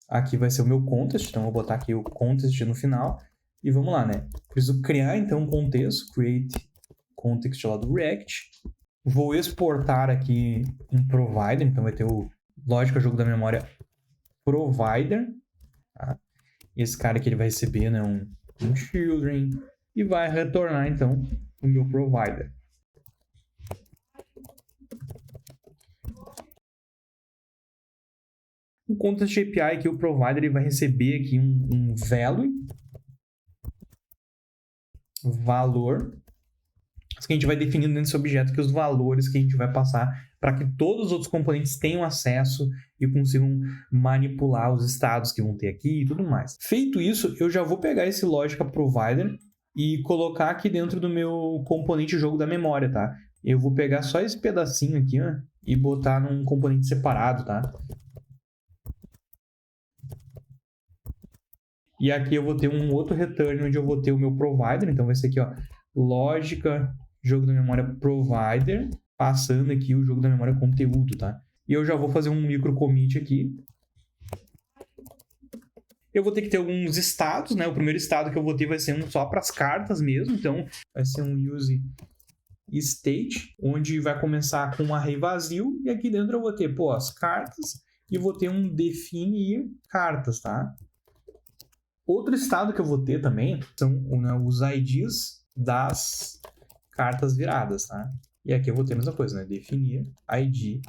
Aqui vai ser o meu context, então eu vou botar aqui o context no final. E vamos lá, né? Preciso criar, então, um contexto, create context lá do React. Vou exportar aqui um provider, então vai ter o lógica jogo da memória provider. Tá? Esse cara aqui ele vai receber, né, um children e vai retornar, então, o meu provider. O context API aqui, o provider, ele vai receber aqui um valor, que a gente vai definindo dentro desse objeto aqui os valores que a gente vai passar para que todos os outros componentes tenham acesso e consigam manipular os estados que vão ter aqui e tudo mais. Feito isso, eu já vou pegar esse Logica Provider e colocar aqui dentro do meu componente jogo da memória, tá? Eu vou pegar só esse pedacinho aqui, ó, e botar num componente separado, tá? E aqui eu vou ter um outro return onde eu vou ter o meu provider, então vai ser aqui, ó, lógica jogo da memória provider, passando aqui o jogo da memória conteúdo, tá? E eu já vou fazer um micro commit aqui. Eu vou ter que ter alguns estados, né? O primeiro estado que eu vou ter vai ser um só para as cartas mesmo, então vai ser um use state, onde vai começar com um array vazio, e aqui dentro eu vou ter, pô, as cartas, e vou ter um definir cartas, tá? Outro estado que eu vou ter também são, né, os IDs das cartas viradas, tá? E aqui eu vou ter a mesma coisa, né? Definir ID,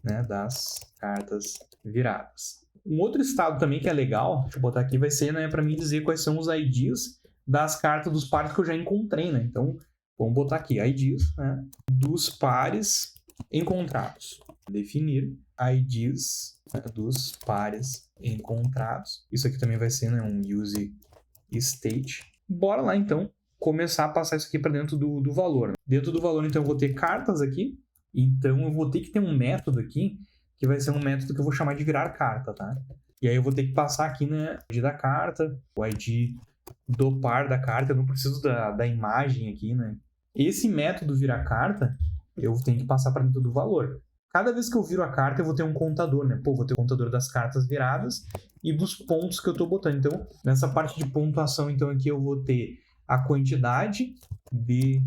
né, das cartas viradas. Um outro estado também que é legal, deixa eu botar aqui, vai ser, né, para mim dizer quais são os IDs das cartas dos pares que eu já encontrei, né? Então, vamos botar aqui IDs, né, dos pares encontrados. Definir IDs, né, dos pares encontrados. Isso aqui também vai ser, né, um use state. Bora lá, então, começar a passar isso aqui para dentro do valor. Dentro do valor, então, eu vou ter cartas aqui. Então, eu vou ter que ter um método aqui, que vai ser um método que eu vou chamar de virar carta, tá? E aí eu vou ter que passar aqui, né, o ID da carta, o ID do par da carta. Eu não preciso da imagem aqui, né? Esse método virar carta, eu tenho que passar para dentro do valor. Cada vez que eu viro a carta, eu vou ter um contador, né? Pô, vou ter o contador das cartas viradas e dos pontos que eu estou botando. Então, nessa parte de pontuação, então, aqui eu vou ter a quantidade de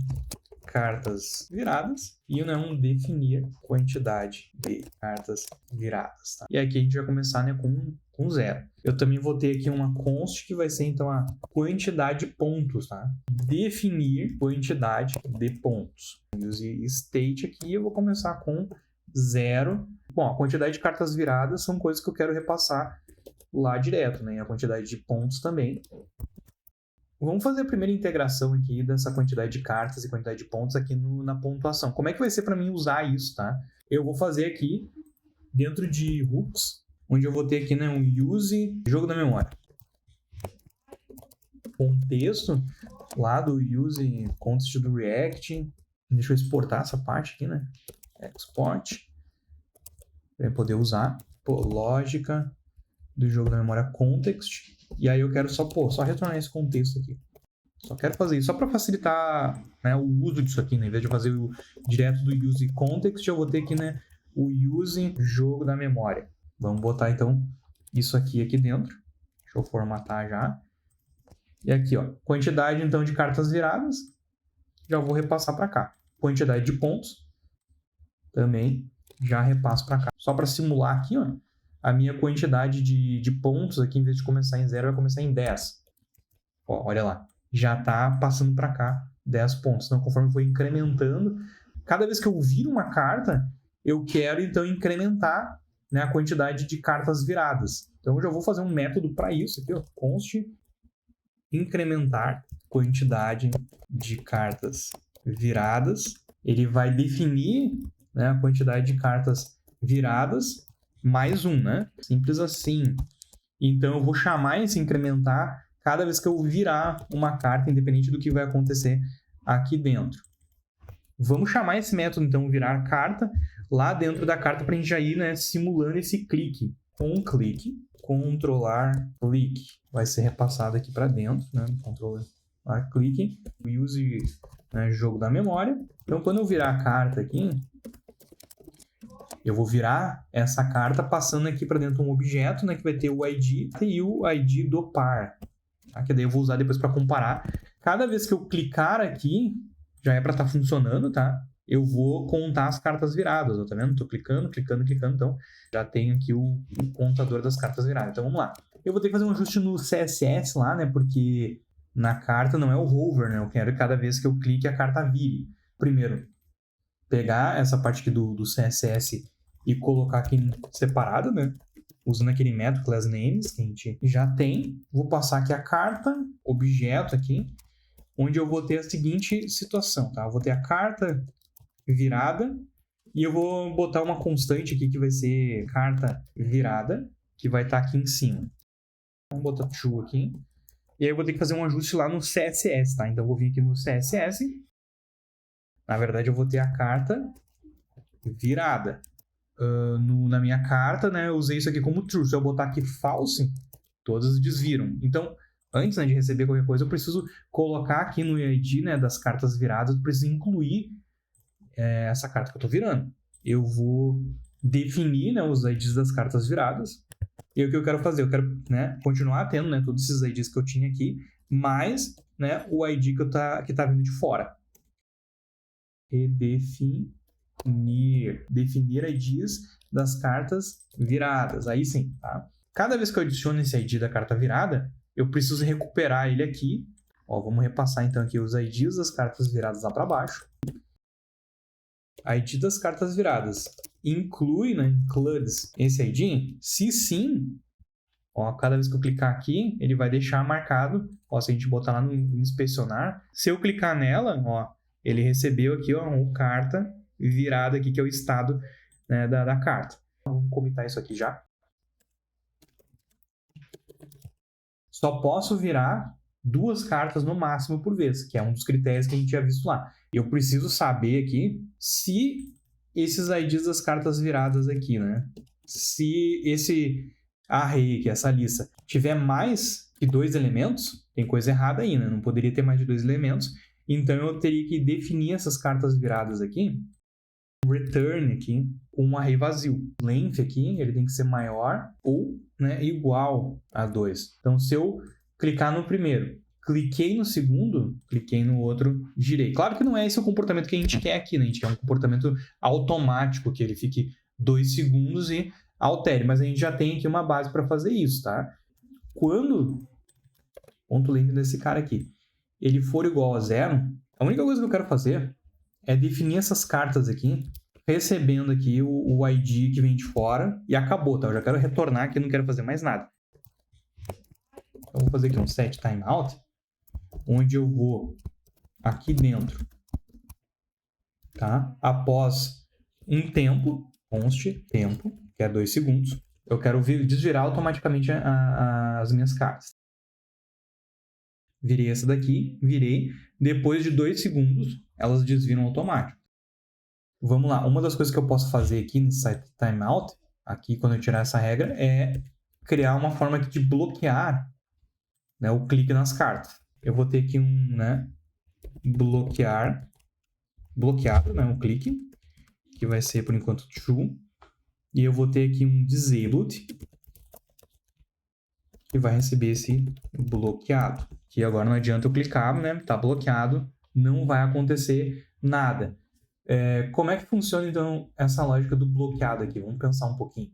cartas viradas e não definir quantidade de cartas viradas, tá? E aqui a gente vai começar, né, com 0. Eu também vou ter aqui uma const que vai ser, então, a quantidade de pontos, tá? Definir quantidade de pontos. Use state aqui, eu vou começar com 0. Bom, a quantidade de cartas viradas são coisas que eu quero repassar lá direto, né? E a quantidade de pontos também. Vamos fazer a primeira integração aqui dessa quantidade de cartas e quantidade de pontos aqui na pontuação. Como é que vai ser para mim usar isso, tá? Eu vou fazer aqui dentro de hooks, onde eu vou ter aqui, né, um use jogo da memória. Contexto lá do use context do React. Deixa eu exportar essa parte aqui, né? Export. Para poder usar. Pô, lógica do jogo da memória context. E aí eu quero só retornar esse contexto aqui. Só quero fazer isso, só para facilitar, né, o uso disso aqui, né? Em vez de fazer o direto do use context, eu vou ter aqui, né, o use jogo da memória. Vamos botar então isso aqui dentro. Deixa eu formatar já. E aqui, ó, quantidade então de cartas viradas, já vou repassar para cá. Quantidade de pontos também já repasso para cá. Só para simular aqui, ó, a minha quantidade de pontos aqui, em vez de começar em 0, vai começar em 10. Ó, olha lá, já está passando para cá 10 pontos. Então, conforme for incrementando, cada vez que eu viro uma carta, eu quero, então, incrementar, né, a quantidade de cartas viradas. Então, eu já vou fazer um método para isso aqui, ó, const incrementar quantidade de cartas viradas. Ele vai definir, né, a quantidade de cartas viradas mais 1, né? Simples assim. Então, eu vou chamar esse incrementar cada vez que eu virar uma carta, independente do que vai acontecer aqui dentro. Vamos chamar esse método, então, virar carta, lá dentro da carta, para a gente já ir, né, simulando esse clique. Com clique, controlar clique. Vai ser repassado aqui para dentro, né? Controlar clique. Use, né, jogo da memória. Então, quando eu virar a carta aqui, Eu vou virar essa carta passando aqui para dentro de um objeto, né, que vai ter o ID e o ID do par. Tá? Que daí eu vou usar depois para comparar. Cada vez que eu clicar aqui, já é para estar funcionando, tá? Eu vou contar as cartas viradas, ó, tá vendo? Tô clicando, então já tenho aqui o contador das cartas viradas. Então vamos lá. Eu vou ter que fazer um ajuste no CSS lá, né? Porque na carta não é o hover, né? Eu quero que cada vez que eu clique a carta vire. Primeiro, pegar essa parte aqui do CSS e colocar aqui separado, né? Usando aquele método class names que a gente já tem. Vou passar aqui a carta, objeto aqui, onde eu vou ter a seguinte situação, tá? Eu vou ter a carta virada e eu vou botar uma constante aqui que vai ser carta virada, que vai estar aqui em cima. Vamos botar true aqui. E aí eu vou ter que fazer um ajuste lá no CSS, tá? Então eu vou vir aqui no CSS. Na verdade eu vou ter a carta virada. Na minha carta, né, eu usei isso aqui como true. Se eu botar aqui false, todas desviram. Então, antes, né, de receber qualquer coisa, eu preciso colocar aqui no ID, né, das cartas viradas, eu preciso incluir essa carta que eu estou virando. Eu vou definir, né, os IDs das cartas viradas. E o que eu quero fazer? Eu quero, né, continuar tendo, né, todos esses IDs que eu tinha aqui, mais, né, o ID que tá vindo de fora. Definir IDs das cartas viradas. Aí sim, tá? Cada vez que eu adiciono esse ID da carta virada, eu preciso recuperar ele aqui. Ó, vamos repassar então aqui os IDs das cartas viradas lá para baixo. ID das cartas viradas. Inclui, né, includes esse ID? Se sim, ó, cada vez que eu clicar aqui, ele vai deixar marcado. Ó, se a gente botar lá no inspecionar, se eu clicar nela, ó, ele recebeu aqui, ó, uma carta virada aqui, que é o estado, né, da carta. Vamos comentar isso aqui já. Só posso virar 2 cartas no máximo por vez, que é um dos critérios que a gente tinha visto lá. Eu preciso saber aqui se esses IDs das cartas viradas aqui, né? Se esse array, que é essa lista, tiver mais que 2 elementos, tem coisa errada aí, né? Não poderia ter mais de 2 elementos. Então eu teria que definir essas cartas viradas aqui, return aqui, com um array vazio. Length aqui, ele tem que ser maior ou, né, igual a 2. Então se eu clicar no primeiro, cliquei no segundo, cliquei no outro, girei. Claro que não é esse o comportamento que a gente quer aqui, né? A gente quer um comportamento automático, que ele fique 2 segundos e altere, mas a gente já tem aqui uma base para fazer isso, tá? Quando, ponto length desse cara aqui, ele for igual a 0, a única coisa que eu quero fazer é definir essas cartas aqui, recebendo aqui o ID que vem de fora e acabou, tá? Eu já quero retornar aqui, não quero fazer mais nada. Então, vou fazer aqui um set timeout, onde eu vou aqui dentro, tá? Após um tempo, const tempo, que é 2 segundos, eu quero desvirar automaticamente as minhas cartas. Virei essa daqui, virei. Depois de 2 segundos, elas desviram automático. Vamos lá. Uma das coisas que eu posso fazer aqui nesse site timeout, aqui quando eu tirar essa regra, é criar uma forma aqui de bloquear, né, o clique nas cartas. Eu vou ter aqui né, bloqueado, né, um clique, que vai ser por enquanto true. E eu vou ter aqui um disabled, que vai receber esse bloqueado. Que agora não adianta eu clicar, né? Tá bloqueado, não vai acontecer nada. Como é que funciona, então, essa lógica do bloqueado aqui? Vamos pensar um pouquinho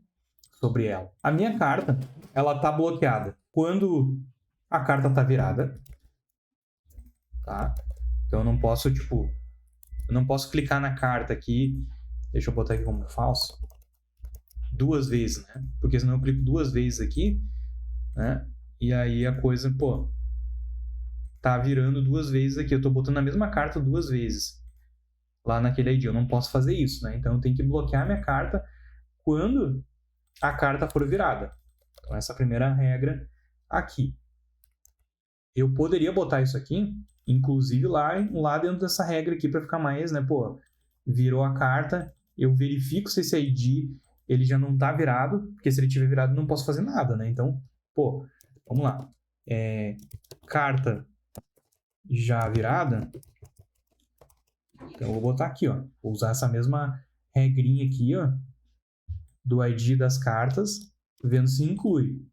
sobre ela. A minha carta, ela tá bloqueada quando a carta tá virada, tá? Então eu não posso, eu não posso clicar na carta aqui, deixa eu botar aqui como falso, 2 vezes, né? Porque senão eu clico 2 vezes aqui, né? E aí a coisa, tá virando 2 vezes aqui. Eu tô botando a mesma carta 2 vezes lá naquele ID. Eu não posso fazer isso, né? Então eu tenho que bloquear minha carta quando a carta for virada. Então essa é a primeira regra aqui. Eu poderia botar isso aqui, inclusive lá dentro dessa regra aqui para ficar mais, né? Virou a carta, eu verifico se esse ID ele já não tá virado, porque se ele tiver virado eu não posso fazer nada, né? Então, vamos lá. Carta já virada. Então eu vou botar aqui, ó. Vou usar essa mesma regrinha aqui, ó. do ID das cartas, vendo se inclui.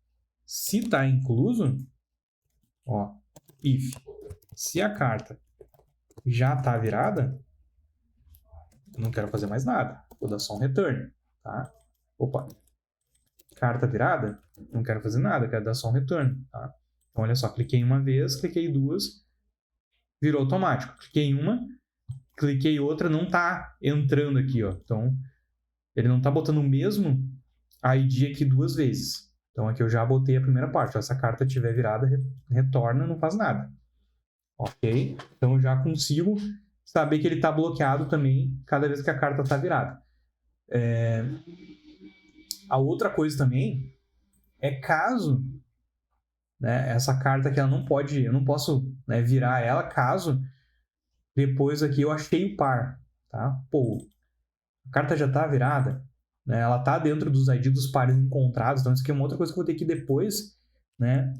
Se está incluso, ó, if. Se a carta já está virada, eu não quero fazer mais nada. Vou dar só um return, tá? Opa. Carta virada, não quero fazer nada, quero dar só um return, tá? Então, olha só, cliquei uma vez, cliquei duas, virou automático. Cliquei uma, cliquei outra, não tá entrando aqui, ó. Então, ele não tá botando o mesmo ID aqui duas vezes. Então, aqui eu já botei a primeira parte. Se essa carta estiver virada, retorna, não faz nada. Ok? Então, eu já consigo saber que ele tá bloqueado também cada vez que a carta tá virada. A outra coisa também é caso, né, essa carta aqui ela não pode, eu não posso, né, virar ela caso depois aqui eu achei o par, tá? Pô, a carta já tá virada, né? Ela tá dentro dos ID dos pares encontrados, então isso aqui é uma outra coisa que eu vou ter que depois, né,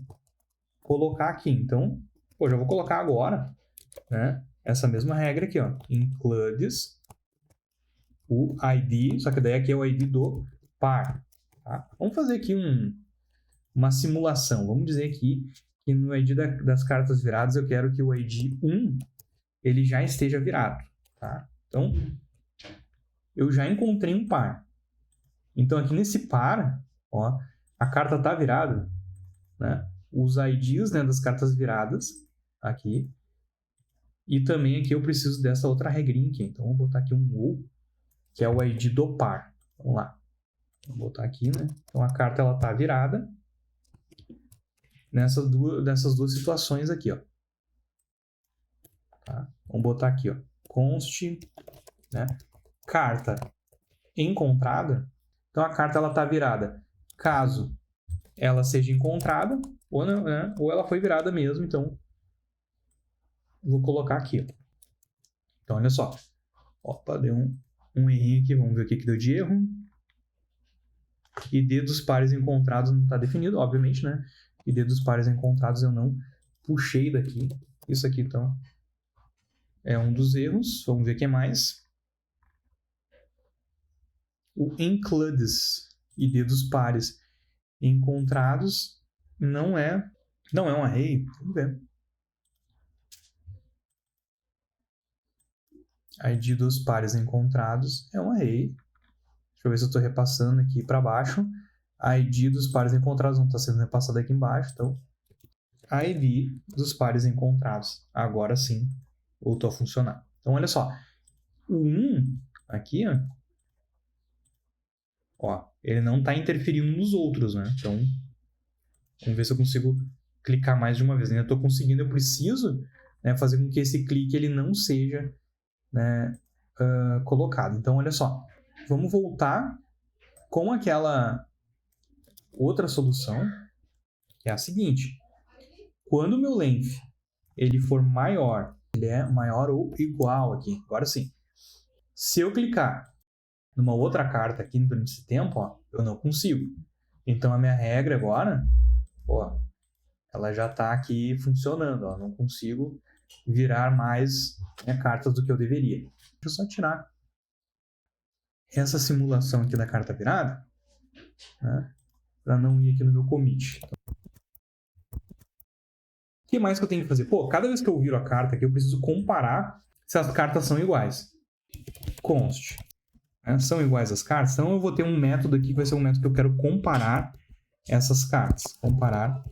colocar aqui. Então, pô, já vou colocar agora, né, essa mesma regra aqui, ó, includes o ID, só que daí aqui é o ID do par, tá? Vamos fazer aqui uma simulação. Vamos dizer aqui que no ID das cartas viradas eu quero que o ID 1 ele já esteja virado, tá? Então, eu já encontrei um par. Então, aqui nesse par, ó, a carta está virada, né? Os IDs, né, das cartas viradas aqui. E também aqui eu preciso dessa outra regrinha aqui. Então, vou botar aqui um ou, que é o ID do par. Vamos lá. Vou botar aqui, né? Então, a carta ela está virada nessas duas situações aqui, ó. Tá? Vamos botar aqui, ó. Const, né? Carta encontrada. Então, a carta ela está virada caso ela seja encontrada ou, não, né? Ou ela foi virada mesmo. Então, vou colocar aqui, ó. Então, olha só. Opa, deu um errinho aqui. Vamos ver o que deu de erro. ID dos pares encontrados não está definido, obviamente, né? ID dos pares encontrados eu não puxei daqui. Isso aqui, então, é um dos erros. Vamos ver o que mais. O includes, ID dos pares encontrados, não é um array. Vamos ver. ID dos pares encontrados é um array. Deixa eu ver se eu estou repassando aqui para baixo. ID dos pares encontrados não está sendo repassado aqui embaixo. Então, ID dos pares encontrados. Agora sim, voltou a funcionar. Então, olha só. O 1 aqui, ó, ele não está interferindo nos outros, né? Então, vamos ver se eu consigo clicar mais de uma vez. Ainda estou conseguindo, eu preciso, né, fazer com que esse clique ele não seja, né, colocado. Então, olha só. Vamos voltar com aquela outra solução, que é a seguinte. Quando o meu length ele for maior, ele é maior ou igual aqui. Agora sim. Se eu clicar numa outra carta aqui durante esse tempo, ó, eu não consigo. Então, a minha regra agora, ó, ela já está aqui funcionando. Ó, não consigo virar mais, né, cartas do que eu deveria. Deixa eu só tirar essa simulação aqui da carta virada, né, para não ir aqui no meu commit. O que mais que eu tenho que fazer? Pô, cada vez que eu viro a carta aqui, eu preciso comparar se as cartas são iguais. Const. Né? São iguais as cartas? Então, eu vou ter um método aqui que vai ser um método que eu quero comparar essas cartas. Comparar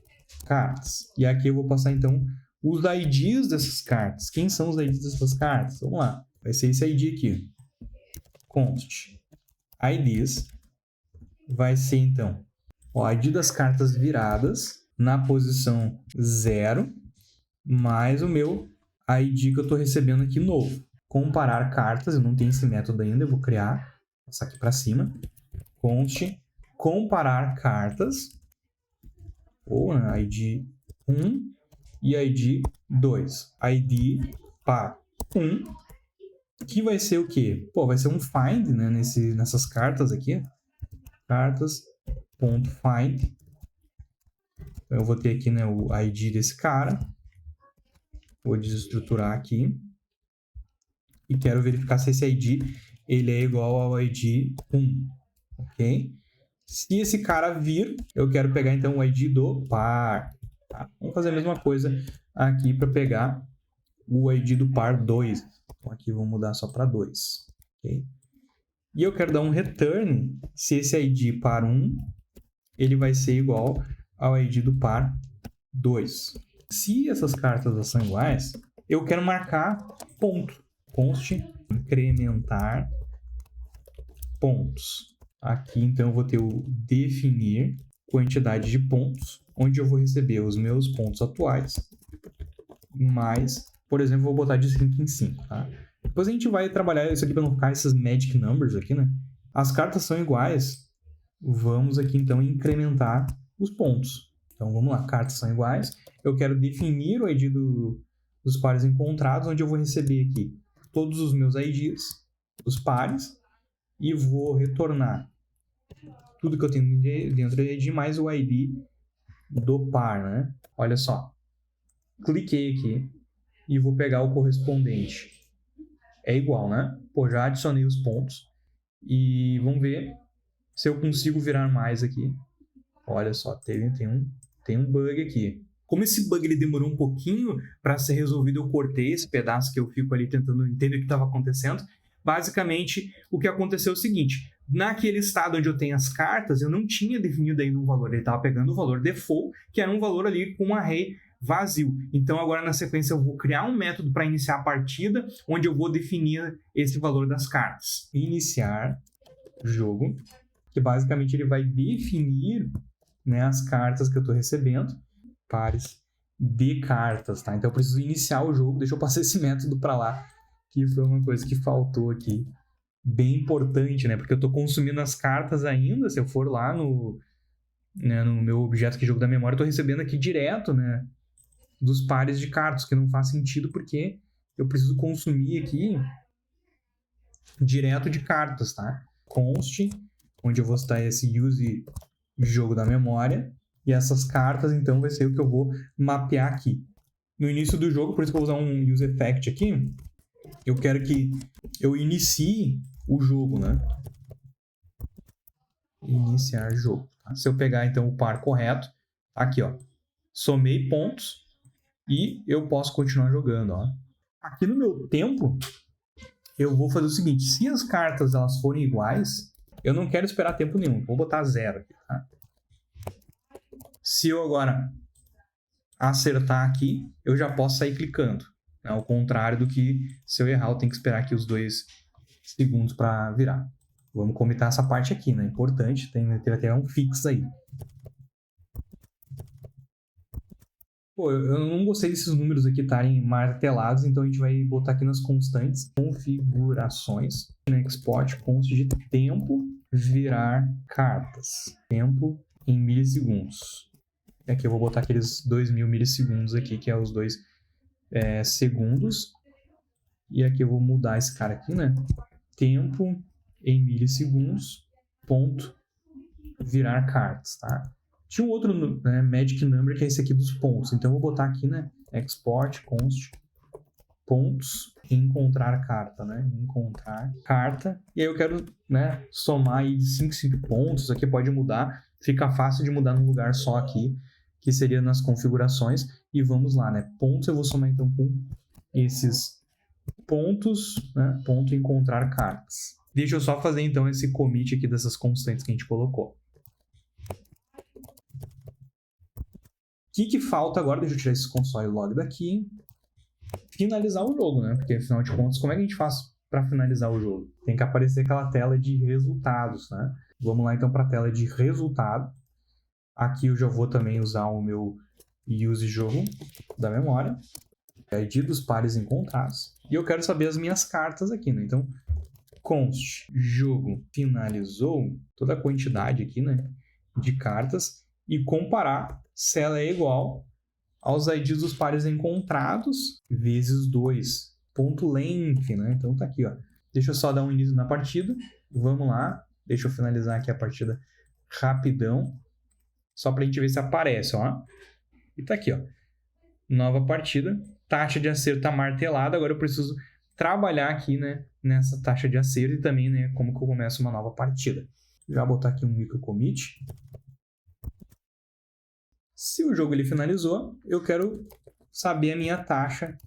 cartas. E aqui eu vou passar, então, os IDs dessas cartas. Quem são os IDs dessas cartas? Vamos lá. Vai ser esse ID aqui. Const. IDs. Vai ser, então, o ID das cartas viradas na posição 0, mais o meu ID que eu estou recebendo aqui novo. Comparar cartas, eu não tenho esse método ainda, eu vou criar, passar aqui para cima. Const comparar cartas, ou ID 1 e ID 2. ID par 1, que vai ser o quê? Pô, vai ser um find, né, nessas cartas aqui. Cartas.find. Eu vou ter aqui, né, o ID desse cara. Vou desestruturar aqui. E quero verificar se esse ID ele é igual ao ID 1. ok? Se esse cara vir, eu quero pegar então o ID do par. Tá? Vamos fazer a mesma coisa aqui para pegar o ID do par 2. Então aqui vou mudar só para 2, ok? E eu quero dar um return se esse ID par 1 ele vai ser igual ao ID do par 2. Se essas cartas são iguais, eu quero marcar ponto. Const incrementar pontos. Aqui, então, eu vou ter o definir quantidade de pontos, onde eu vou receber os meus pontos atuais, mais, por exemplo, vou botar de 5 em 5, tá? Depois a gente vai trabalhar isso aqui para não ficar esses magic numbers aqui, né? As cartas são iguais, vamos aqui, então, incrementar os pontos. Então, vamos lá, cartas são iguais, eu quero definir o ID dos pares encontrados, onde eu vou receber aqui todos os meus IDs, os pares, e vou retornar tudo que eu tenho dentro do ID mais o ID do par, né? Olha só. Cliquei aqui e vou pegar o correspondente. É igual, né? Pô, já adicionei os pontos. E vamos ver se eu consigo virar mais aqui. Olha só, tem um bug aqui. Como esse bug ele demorou um pouquinho para ser resolvido, eu cortei esse pedaço que eu fico ali tentando entender o que estava acontecendo. Basicamente, o que aconteceu é o seguinte: naquele estado onde eu tenho as cartas, eu não tinha definido ainda um valor, ele estava pegando o valor default, que era um valor ali com um array vazio. Então, agora na sequência, eu vou criar um método para iniciar a partida, onde eu vou definir esse valor das cartas. Iniciar jogo, que basicamente ele vai definir, né, as cartas que eu estou recebendo, pares de cartas, tá? Então, eu preciso iniciar o jogo, deixa eu passar esse método para lá, que foi uma coisa que faltou aqui, bem importante, né? Porque eu estou consumindo as cartas ainda, se eu for lá no meu objeto que jogo da memória, eu estou recebendo aqui direto, né, dos pares de cartas, que não faz sentido porque eu preciso consumir aqui direto de cartas, tá? Const, onde eu vou citar esse use jogo da memória, e essas cartas, então, vai ser o que eu vou mapear aqui. No início do jogo, por isso que eu vou usar um use effect aqui, eu quero que eu inicie o jogo, né? Iniciar jogo. Tá? Se eu pegar, então, o par correto, aqui, ó, somei pontos e eu posso continuar jogando, ó. Aqui no meu tempo, eu vou fazer o seguinte: se as cartas elas forem iguais, eu não quero esperar tempo nenhum, vou botar 0 aqui, tá? Se eu agora acertar aqui, eu já posso sair clicando. Né? Ao contrário do que se eu errar, eu tenho que esperar aqui os 2 segundos para virar. Vamos comitar essa parte aqui, né? Importante, teve até um fix aí. Pô, eu não gostei desses números aqui estarem martelados, então a gente vai botar aqui nas constantes, configurações, no export, const de tempo, virar cartas. Tempo em milissegundos. E aqui eu vou botar aqueles 2000 milissegundos aqui, que é os 2 segundos. E aqui eu vou mudar esse cara aqui, né? Tempo em milissegundos, ponto, virar cartas, tá? Tinha um outro, né, magic number, que é esse aqui dos pontos. Então eu vou botar aqui, né? Export, const, pontos, encontrar carta, né? Encontrar carta. E aí eu quero, né, somar aí de 5 pontos. Isso aqui pode mudar. Fica fácil de mudar num lugar só aqui, que seria nas configurações. E vamos lá, né? Pontos eu vou somar então com esses pontos, né? Ponto encontrar cartas. Deixa eu só fazer então esse commit aqui dessas constantes que a gente colocou. O que falta agora? Deixa eu tirar esse console log daqui. Finalizar o jogo, né? Porque afinal de contas, como é que a gente faz para finalizar o jogo? Tem que aparecer aquela tela de resultados, né? Vamos lá então para a tela de resultado. Aqui eu já vou também usar o meu use jogo da memória, ID dos pares encontrados. E eu quero saber as minhas cartas aqui, né? Então, const jogo finalizou toda a quantidade aqui, né, de cartas e comparar se ela é igual aos IDs dos pares encontrados vezes 2. Ponto length, né? Então tá aqui, ó. Deixa eu só dar um início na partida. Vamos lá. Deixa eu finalizar aqui a partida rapidão. Só pra gente ver se aparece, ó. E tá aqui, ó. Nova partida. Taxa de acerto tá martelada. Agora eu preciso trabalhar aqui, né, nessa taxa de acerto e também, né, como que eu começo uma nova partida. Já botar aqui um micro commit. Se o jogo ele finalizou, eu quero saber a minha taxa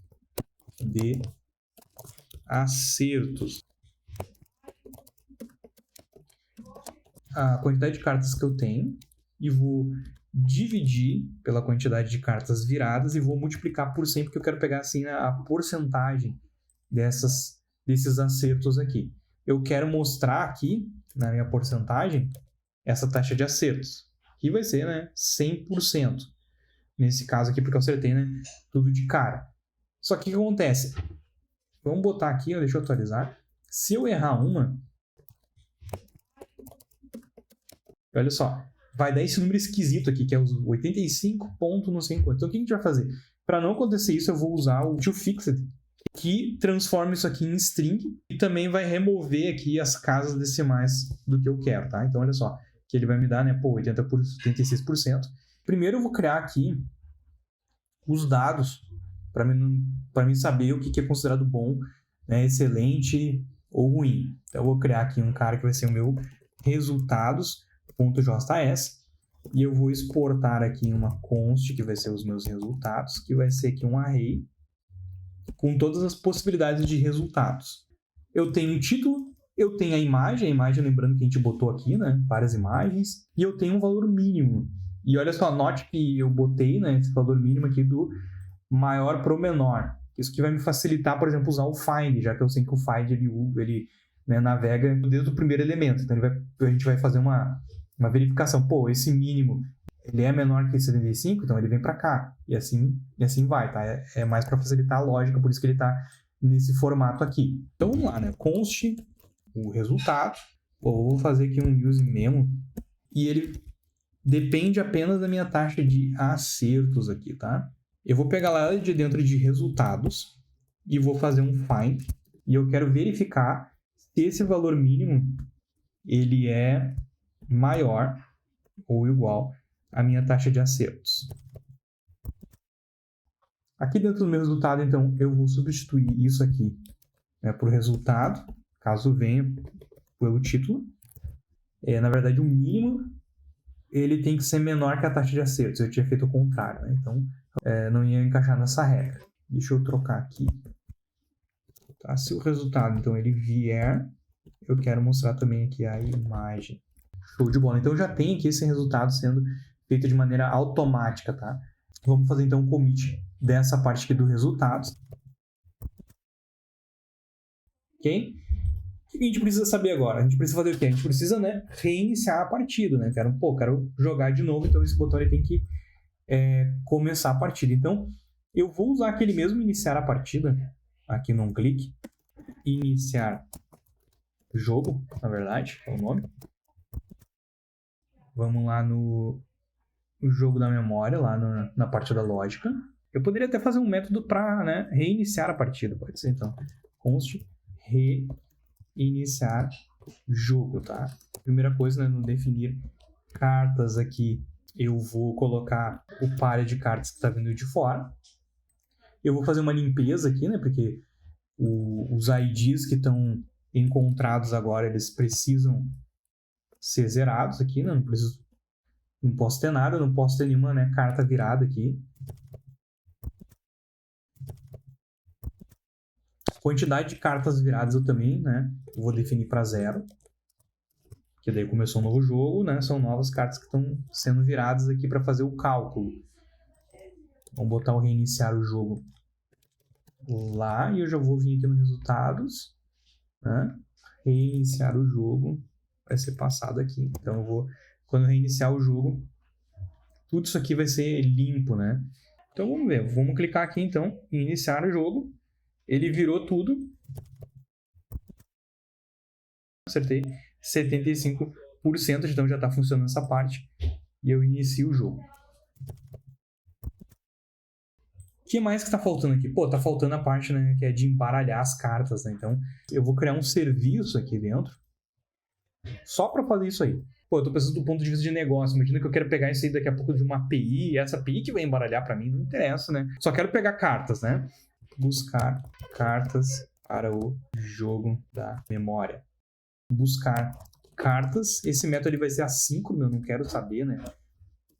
de acertos. A quantidade de cartas que eu tenho e vou dividir pela quantidade de cartas viradas e vou multiplicar por 100, porque eu quero pegar assim a porcentagem desses acertos aqui. Eu quero mostrar aqui na minha porcentagem essa taxa de acertos, que vai ser, né, 100%. Nesse caso aqui, porque eu acertei, né, tudo de cara. Só que o que acontece? Vamos botar aqui, deixa eu atualizar. Se eu errar uma, olha só, vai dar esse número esquisito aqui, que é os 85 pontos não sei quanto. Então o que a gente vai fazer? Para não acontecer isso, eu vou usar o toFixed, que transforma isso aqui em string e também vai remover aqui as casas decimais do que eu quero, tá? Então olha só, que ele vai me dar, né, 86%. Primeiro eu vou criar aqui os dados para mim saber o que é considerado bom, né, excelente ou ruim. Então eu vou criar aqui um cara que vai ser o meu resultados.js e eu vou exportar aqui uma const que vai ser os meus resultados, que vai ser aqui um array com todas as possibilidades de resultados. Eu tenho o título, eu tenho a imagem lembrando que a gente botou aqui, né, várias imagens, e eu tenho um valor mínimo. E olha só, note que eu botei, né, esse valor mínimo aqui do maior para o menor. Isso que vai me facilitar, por exemplo, usar o find, já que eu sei que o find ele né, navega desde o primeiro elemento. Então a gente vai fazer uma verificação. Pô, esse mínimo ele é menor que 75, então ele vem para cá. E assim vai, tá? É mais para facilitar a lógica, por isso que ele está nesse formato aqui. Então vamos lá, né? Const o resultado. Pô, vou fazer aqui um use memo. E ele depende apenas da minha taxa de acertos aqui, tá? Eu vou pegar lá de dentro de resultados e vou fazer um find. E eu quero verificar se esse valor mínimo ele é maior ou igual à minha taxa de acertos. Aqui dentro do meu resultado, então, eu vou substituir isso aqui, né, por resultado, caso venha pelo título. Na verdade, o mínimo ele tem que ser menor que a taxa de acertos. Eu tinha feito o contrário, né? Então não ia encaixar nessa regra. Deixa eu trocar aqui. Tá? Se o resultado então ele vier, eu quero mostrar também aqui a imagem. Show de bola. Então já tem aqui esse resultado sendo feito de maneira automática, tá? Vamos fazer então um commit dessa parte aqui do resultados. Ok? O que a gente precisa saber agora? A gente precisa fazer o quê? A gente precisa, né, reiniciar a partida, né? Quero jogar de novo, então esse botão ele tem que começar a partida. Então, eu vou usar aquele mesmo iniciar a partida, aqui num clique, iniciar jogo, na verdade, é o nome. Vamos lá no jogo da memória, lá na parte da lógica. Eu poderia até fazer um método para, né, reiniciar a partida, pode ser então. Const reiniciar jogo, tá? Primeira coisa, né, no definir cartas aqui, eu vou colocar o par de cartas que está vindo de fora. Eu vou fazer uma limpeza aqui, né, porque os IDs que estão encontrados agora, eles precisam ser zerados aqui, né? Não posso ter nada, não posso ter nenhuma, né, carta virada aqui. Quantidade de cartas viradas eu também, né, vou definir para 0. Que daí começou um novo jogo, né? São novas cartas que estão sendo viradas aqui para fazer o cálculo. Vamos botar o reiniciar o jogo lá e eu já vou vir aqui no resultados, né? Reiniciar o jogo vai ser passado aqui. Então eu vou, quando eu reiniciar o jogo, tudo isso aqui vai ser limpo, né? Então vamos ver, vamos clicar aqui então em iniciar o jogo. Ele virou tudo. Acertei 75%, então já está funcionando essa parte. E eu inicio o jogo. O que mais que está faltando aqui? Pô, tá faltando a parte, né, que é de embaralhar as cartas, né? Então, eu vou criar um serviço aqui dentro só para fazer isso aí. Pô, eu tô pensando do ponto de vista de negócio. Imagina que eu quero pegar isso aí daqui a pouco de uma API, e essa API que vai embaralhar para mim, não interessa, né? Só quero pegar cartas, né? Buscar cartas para o jogo da memória. Buscar cartas. Esse método ele vai ser assíncrono, eu não quero saber, né,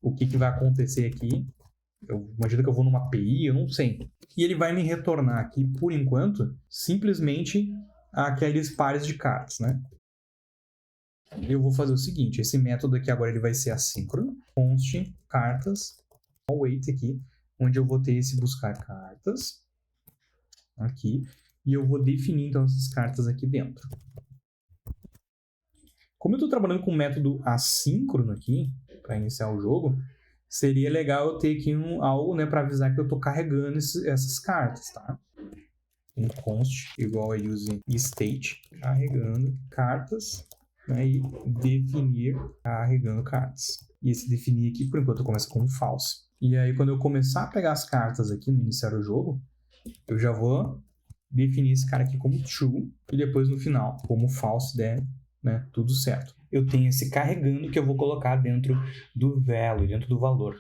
o que vai acontecer aqui. Eu imagino que eu vou numa API, eu não sei. E ele vai me retornar aqui, por enquanto, simplesmente aqueles pares de cartas, né? Eu vou fazer o seguinte, esse método aqui agora ele vai ser assíncrono, const cartas, await aqui, onde eu vou ter esse buscar cartas, aqui, e eu vou definir então essas cartas aqui dentro. Como eu estou trabalhando com um método assíncrono aqui, para iniciar o jogo, seria legal eu ter aqui algo, né, para avisar que eu estou carregando essas cartas, tá? Um const igual a use state, carregando cartas, né, e definir carregando cartas. E esse definir aqui, por enquanto, começa com um false. E aí, quando eu começar a pegar as cartas aqui no iniciar o jogo, eu já vou definir esse cara aqui como true e depois no final, como false der, né, tudo certo. Eu tenho esse carregando que eu vou colocar dentro do value, dentro do valor.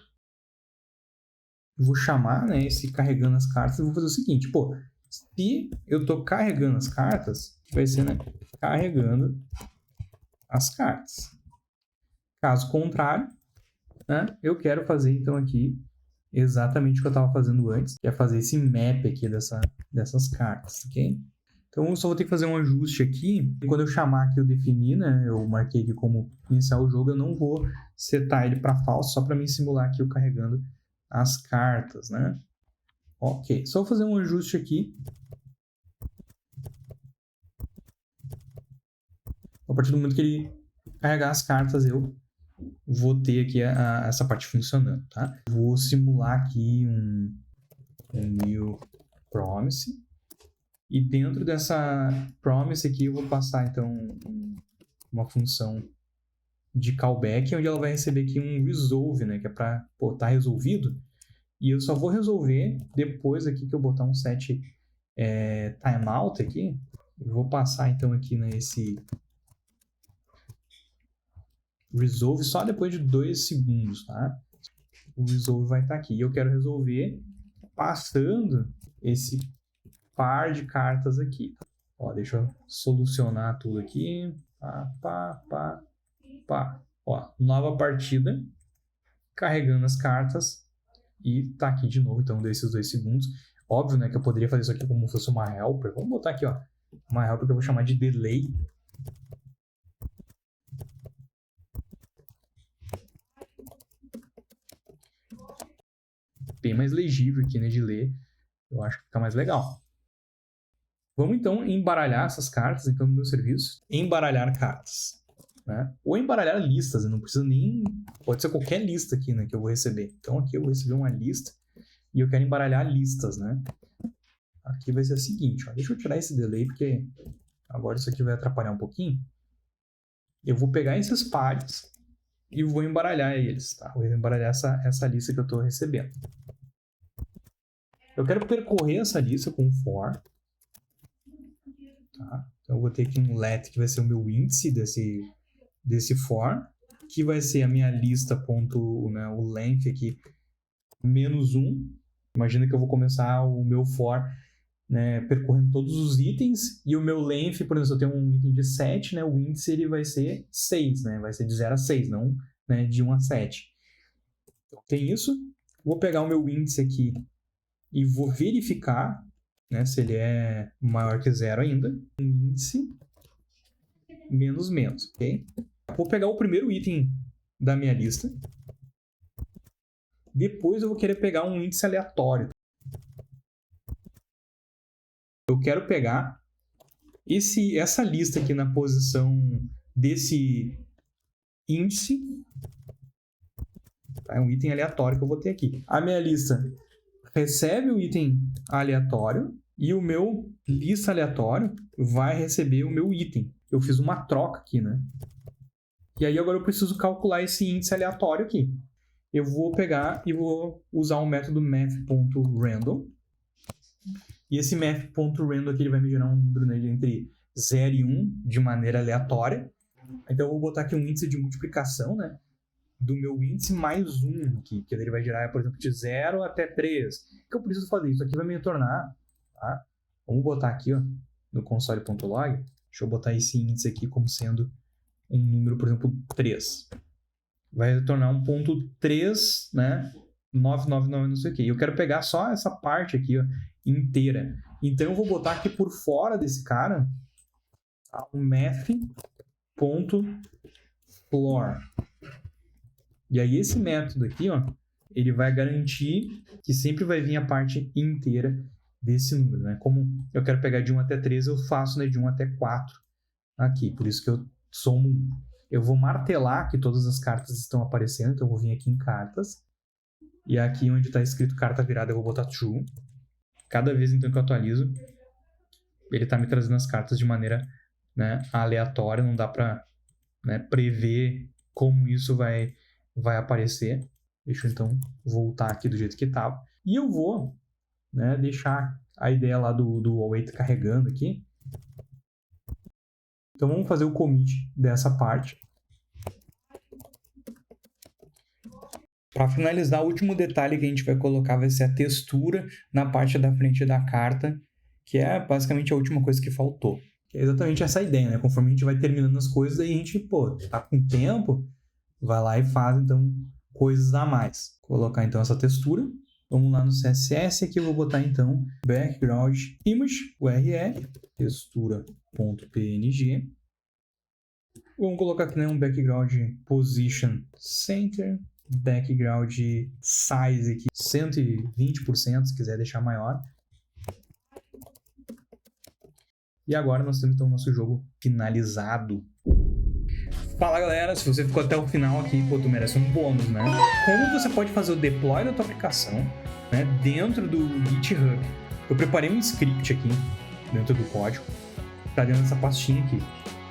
Eu vou chamar, né, esse carregando as cartas e vou fazer o seguinte, pô, se eu estou carregando as cartas, vai ser, né, carregando as cartas. Caso contrário, né, eu quero fazer então aqui exatamente o que eu estava fazendo antes, que é fazer esse map aqui dessas cartas, ok? Então eu só vou ter que fazer um ajuste aqui. E quando eu chamar aqui o definir, né, eu marquei aqui como iniciar o jogo, eu não vou setar ele para false, só para me simular aqui eu carregando as cartas, né? Ok, só vou fazer um ajuste aqui. A partir do momento que ele carregar as cartas, eu vou ter aqui essa parte funcionando, tá? Vou simular aqui um new promise. E dentro dessa promise aqui, eu vou passar, então, uma função de callback, onde ela vai receber aqui um resolve, né? Que é para, pô, tá resolvido. E eu só vou resolver depois aqui que eu botar um set timeout aqui. Eu vou passar, então, aqui nesse resolve só depois de 2 segundos, tá? O resolve vai estar aqui. E eu quero resolver passando esse par de cartas aqui. Ó, deixa eu solucionar tudo aqui. Pá. Ó, nova partida. Carregando as cartas. E tá aqui de novo, então, desses 2 segundos. Óbvio, né, que eu poderia fazer isso aqui como se fosse uma helper. Vamos botar aqui, ó. Uma helper que eu vou chamar de delay. Bem mais legível aqui, né, de ler. Eu acho que fica mais legal. Vamos, então, embaralhar essas cartas, então, no meu serviço. Embaralhar cartas, né? Ou embaralhar listas, não precisa nem... Pode ser qualquer lista aqui, né, que eu vou receber. Então, aqui eu vou receber uma lista e eu quero embaralhar listas, né? Aqui vai ser o seguinte, ó. Deixa eu tirar esse delay, porque agora isso aqui vai atrapalhar um pouquinho. Eu vou pegar esses pares e vou embaralhar eles, tá? Vou embaralhar essa lista que eu estou recebendo. Eu quero percorrer essa lista com um for. Tá? Então eu vou ter aqui um let, que vai ser o meu índice desse for, que vai ser a minha lista, ponto, né, o length aqui, -1. Imagina que eu vou começar o meu for, né, percorrendo todos os itens, e o meu length, por exemplo, se eu tenho um item de 7, né, o índice ele vai ser 6, né, vai ser de 0 a 6, não, né, de 1 a 7. Então tem isso. Vou pegar o meu índice aqui e vou verificar, né, se ele é maior que 0 ainda. Índice menos, ok? Vou pegar o primeiro item da minha lista. Depois eu vou querer pegar um índice aleatório. Eu quero pegar essa lista aqui na posição desse índice. É um item aleatório que eu vou ter aqui. A minha lista recebe o item aleatório e o meu lista aleatório vai receber o meu item. Eu fiz uma troca aqui, né? E aí agora eu preciso calcular esse índice aleatório aqui. Eu vou pegar e vou usar o método math.random. E esse math.random aqui ele vai me gerar um número, né, entre 0 e 1 de maneira aleatória. Então eu vou botar aqui um índice de multiplicação, né, do meu índice mais 1 aqui, que ele vai gerar, por exemplo, de 0 até 3. O que eu preciso fazer? Isso aqui vai me retornar, tá? Vamos botar aqui, ó, no console.log. Deixa eu botar esse índice aqui como sendo um número, por exemplo, 3. Vai retornar um ponto 3, né? 999 não sei o que. Eu quero pegar só essa parte aqui, ó, inteira. Então eu vou botar aqui por fora desse cara o math.floor. E aí esse método aqui, ó, ele vai garantir que sempre vai vir a parte inteira desse número, né? Como eu quero pegar de 1 até 3, eu faço, né, de 1 até 4 aqui. Por isso que eu somo. Eu vou martelar que todas as cartas estão aparecendo, então eu vou vir aqui em cartas. E aqui onde está escrito carta virada eu vou botar true. Cada vez então que eu atualizo, ele está me trazendo as cartas de maneira, né, aleatória, não dá para, né, prever como isso vai aparecer. Deixa eu então voltar aqui do jeito que estava. E eu vou, né, deixar a ideia lá do await carregando aqui. Então vamos fazer o commit dessa parte. Para finalizar, o último detalhe que a gente vai colocar vai ser a textura na parte da frente da carta, que é basicamente a última coisa que faltou. Que é exatamente essa ideia, né? Conforme a gente vai terminando as coisas, aí a gente, tá com tempo, vai lá e faz, então, coisas a mais. Vou colocar, então, essa textura. Vamos lá no CSS, aqui eu vou botar, então, background image, URL, textura.png. Vamos colocar aqui, né, um background position center, background size aqui, 120%, se quiser deixar maior. E agora nós temos, então, o nosso jogo finalizado. Fala, galera, se você ficou até o final aqui, pô, tu merece um bônus, né? Como você pode fazer o deploy da tua aplicação, né, dentro do GitHub? Eu preparei um script aqui, dentro do código, tá dentro dessa pastinha aqui.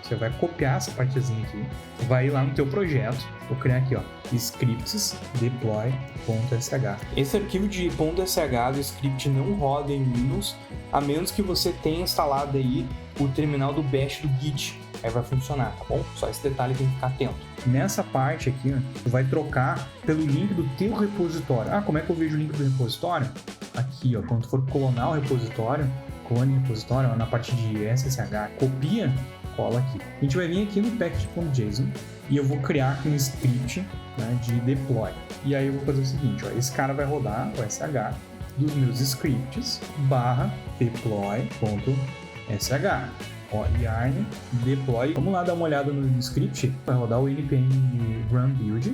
Você vai copiar essa partezinha aqui, vai ir lá no teu projeto, vou criar aqui, ó, scripts deploy.sh. Esse arquivo de .sh do script não roda em Linux, a menos que você tenha instalado aí o terminal do bash do Git. Aí vai funcionar, tá bom? Só esse detalhe tem que ficar atento. Nessa parte aqui, ó, tu vai trocar pelo link do teu repositório. Ah, como é que eu vejo o link do repositório? Aqui, ó, quando tu for clonar o repositório, clone repositório, ó, na parte de SSH, copia, cola aqui. A gente vai vir aqui no package.json e eu vou criar aqui um script, né, de deploy. E aí eu vou fazer o seguinte, ó, esse cara vai rodar o SH dos meus scripts /deploy.sh. Ó, yarn deploy. Vamos lá dar uma olhada no script. Vai rodar o npm run build,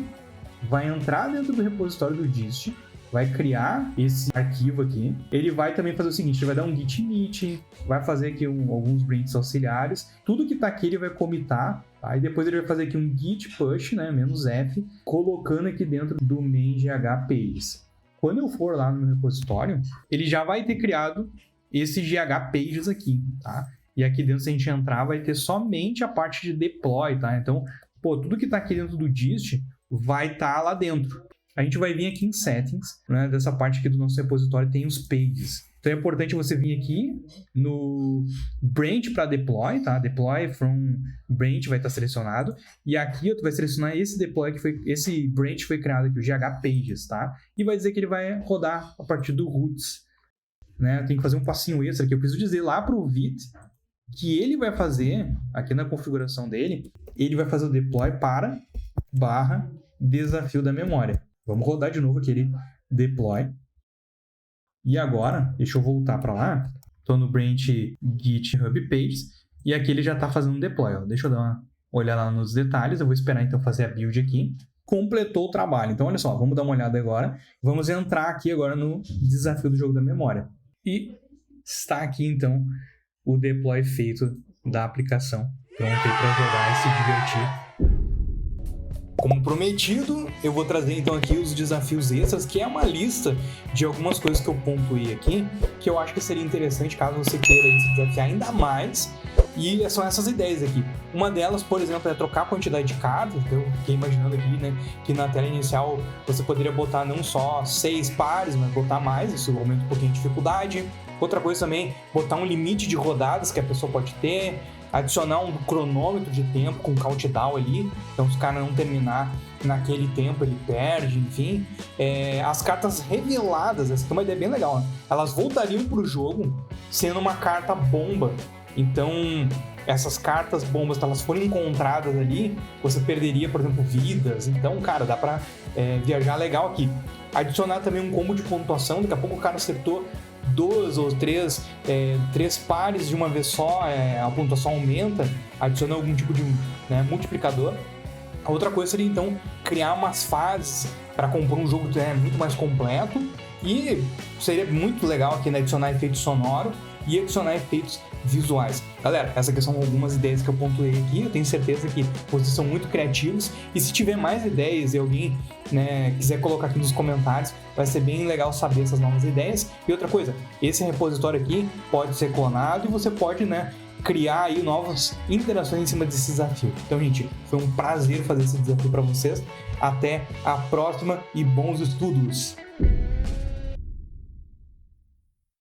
vai entrar dentro do repositório do dist, vai criar esse arquivo aqui. Ele vai também fazer o seguinte, ele vai dar um git init, vai fazer aqui alguns branches auxiliares. Tudo que tá aqui ele vai commitar, tá? E depois ele vai fazer aqui um git push, né, -f, colocando aqui dentro do main gh pages. Quando eu for lá no meu repositório, ele já vai ter criado esse gh pages aqui, tá? E aqui dentro, se a gente entrar, vai ter somente a parte de deploy, tá? Então, pô, tudo que tá aqui dentro do dist vai estar lá dentro. A gente vai vir aqui em settings, né? Dessa parte aqui do nosso repositório tem os pages. Então é importante você vir aqui no branch para deploy, tá? Deploy from branch vai estar selecionado. E aqui tu vai selecionar esse deploy esse branch foi criado aqui, o GH pages, tá? E vai dizer que ele vai rodar a partir do roots, né? Tem que fazer um passinho extra aqui. Eu preciso dizer lá pro Vite que ele vai fazer, aqui na configuração dele, ele vai fazer o deploy para /desafio da memória. Vamos rodar de novo aquele deploy. E agora, deixa eu voltar para lá. Estou no branch GitHub Pages e aqui ele já está fazendo um deploy. Ó. Deixa eu dar uma olhada lá nos detalhes. Eu vou esperar então fazer a build aqui. Completou o trabalho. Então, olha só, vamos dar uma olhada agora. Vamos entrar aqui agora no desafio do jogo da memória. E está aqui então o deploy feito da aplicação. Pronto aí para jogar e se divertir. Como prometido, eu vou trazer então aqui os desafios extras, que é uma lista de algumas coisas que eu pontuei aqui, que eu acho que seria interessante caso você queira se desafiar ainda mais. E são essas ideias aqui. Uma delas, por exemplo, é trocar a quantidade de cartas. Então, eu fiquei imaginando aqui, né, que na tela inicial você poderia botar não só 6 pares, mas botar mais, isso aumenta um pouquinho a dificuldade. Outra coisa também, botar um limite de rodadas que a pessoa pode ter, adicionar um cronômetro de tempo com countdown ali, então se o cara não terminar naquele tempo ele perde, enfim. As cartas reveladas, essa aqui é uma ideia bem legal, né? Elas voltariam pro jogo sendo uma carta bomba. Então, essas cartas bombas, se elas forem encontradas ali, você perderia, por exemplo, vidas. Então, cara, dá pra viajar legal aqui. Adicionar também um combo de pontuação, daqui a pouco o cara acertou 2 ou 3 pares de uma vez só, a pontuação aumenta, adiciona algum tipo de multiplicador. A outra coisa seria, então, criar umas fases para compor um jogo muito mais completo, e seria muito legal aqui, né, adicionar efeito sonoro e adicionar efeitos visuais. Galera, essas aqui são algumas ideias que eu pontuei aqui, eu tenho certeza que vocês são muito criativos, e se tiver mais ideias e alguém quiser colocar aqui nos comentários, vai ser bem legal saber essas novas ideias. E outra coisa, esse repositório aqui pode ser clonado e você pode, criar aí novas interações em cima desse desafio. Então, gente, foi um prazer fazer esse desafio para vocês. Até a próxima e bons estudos!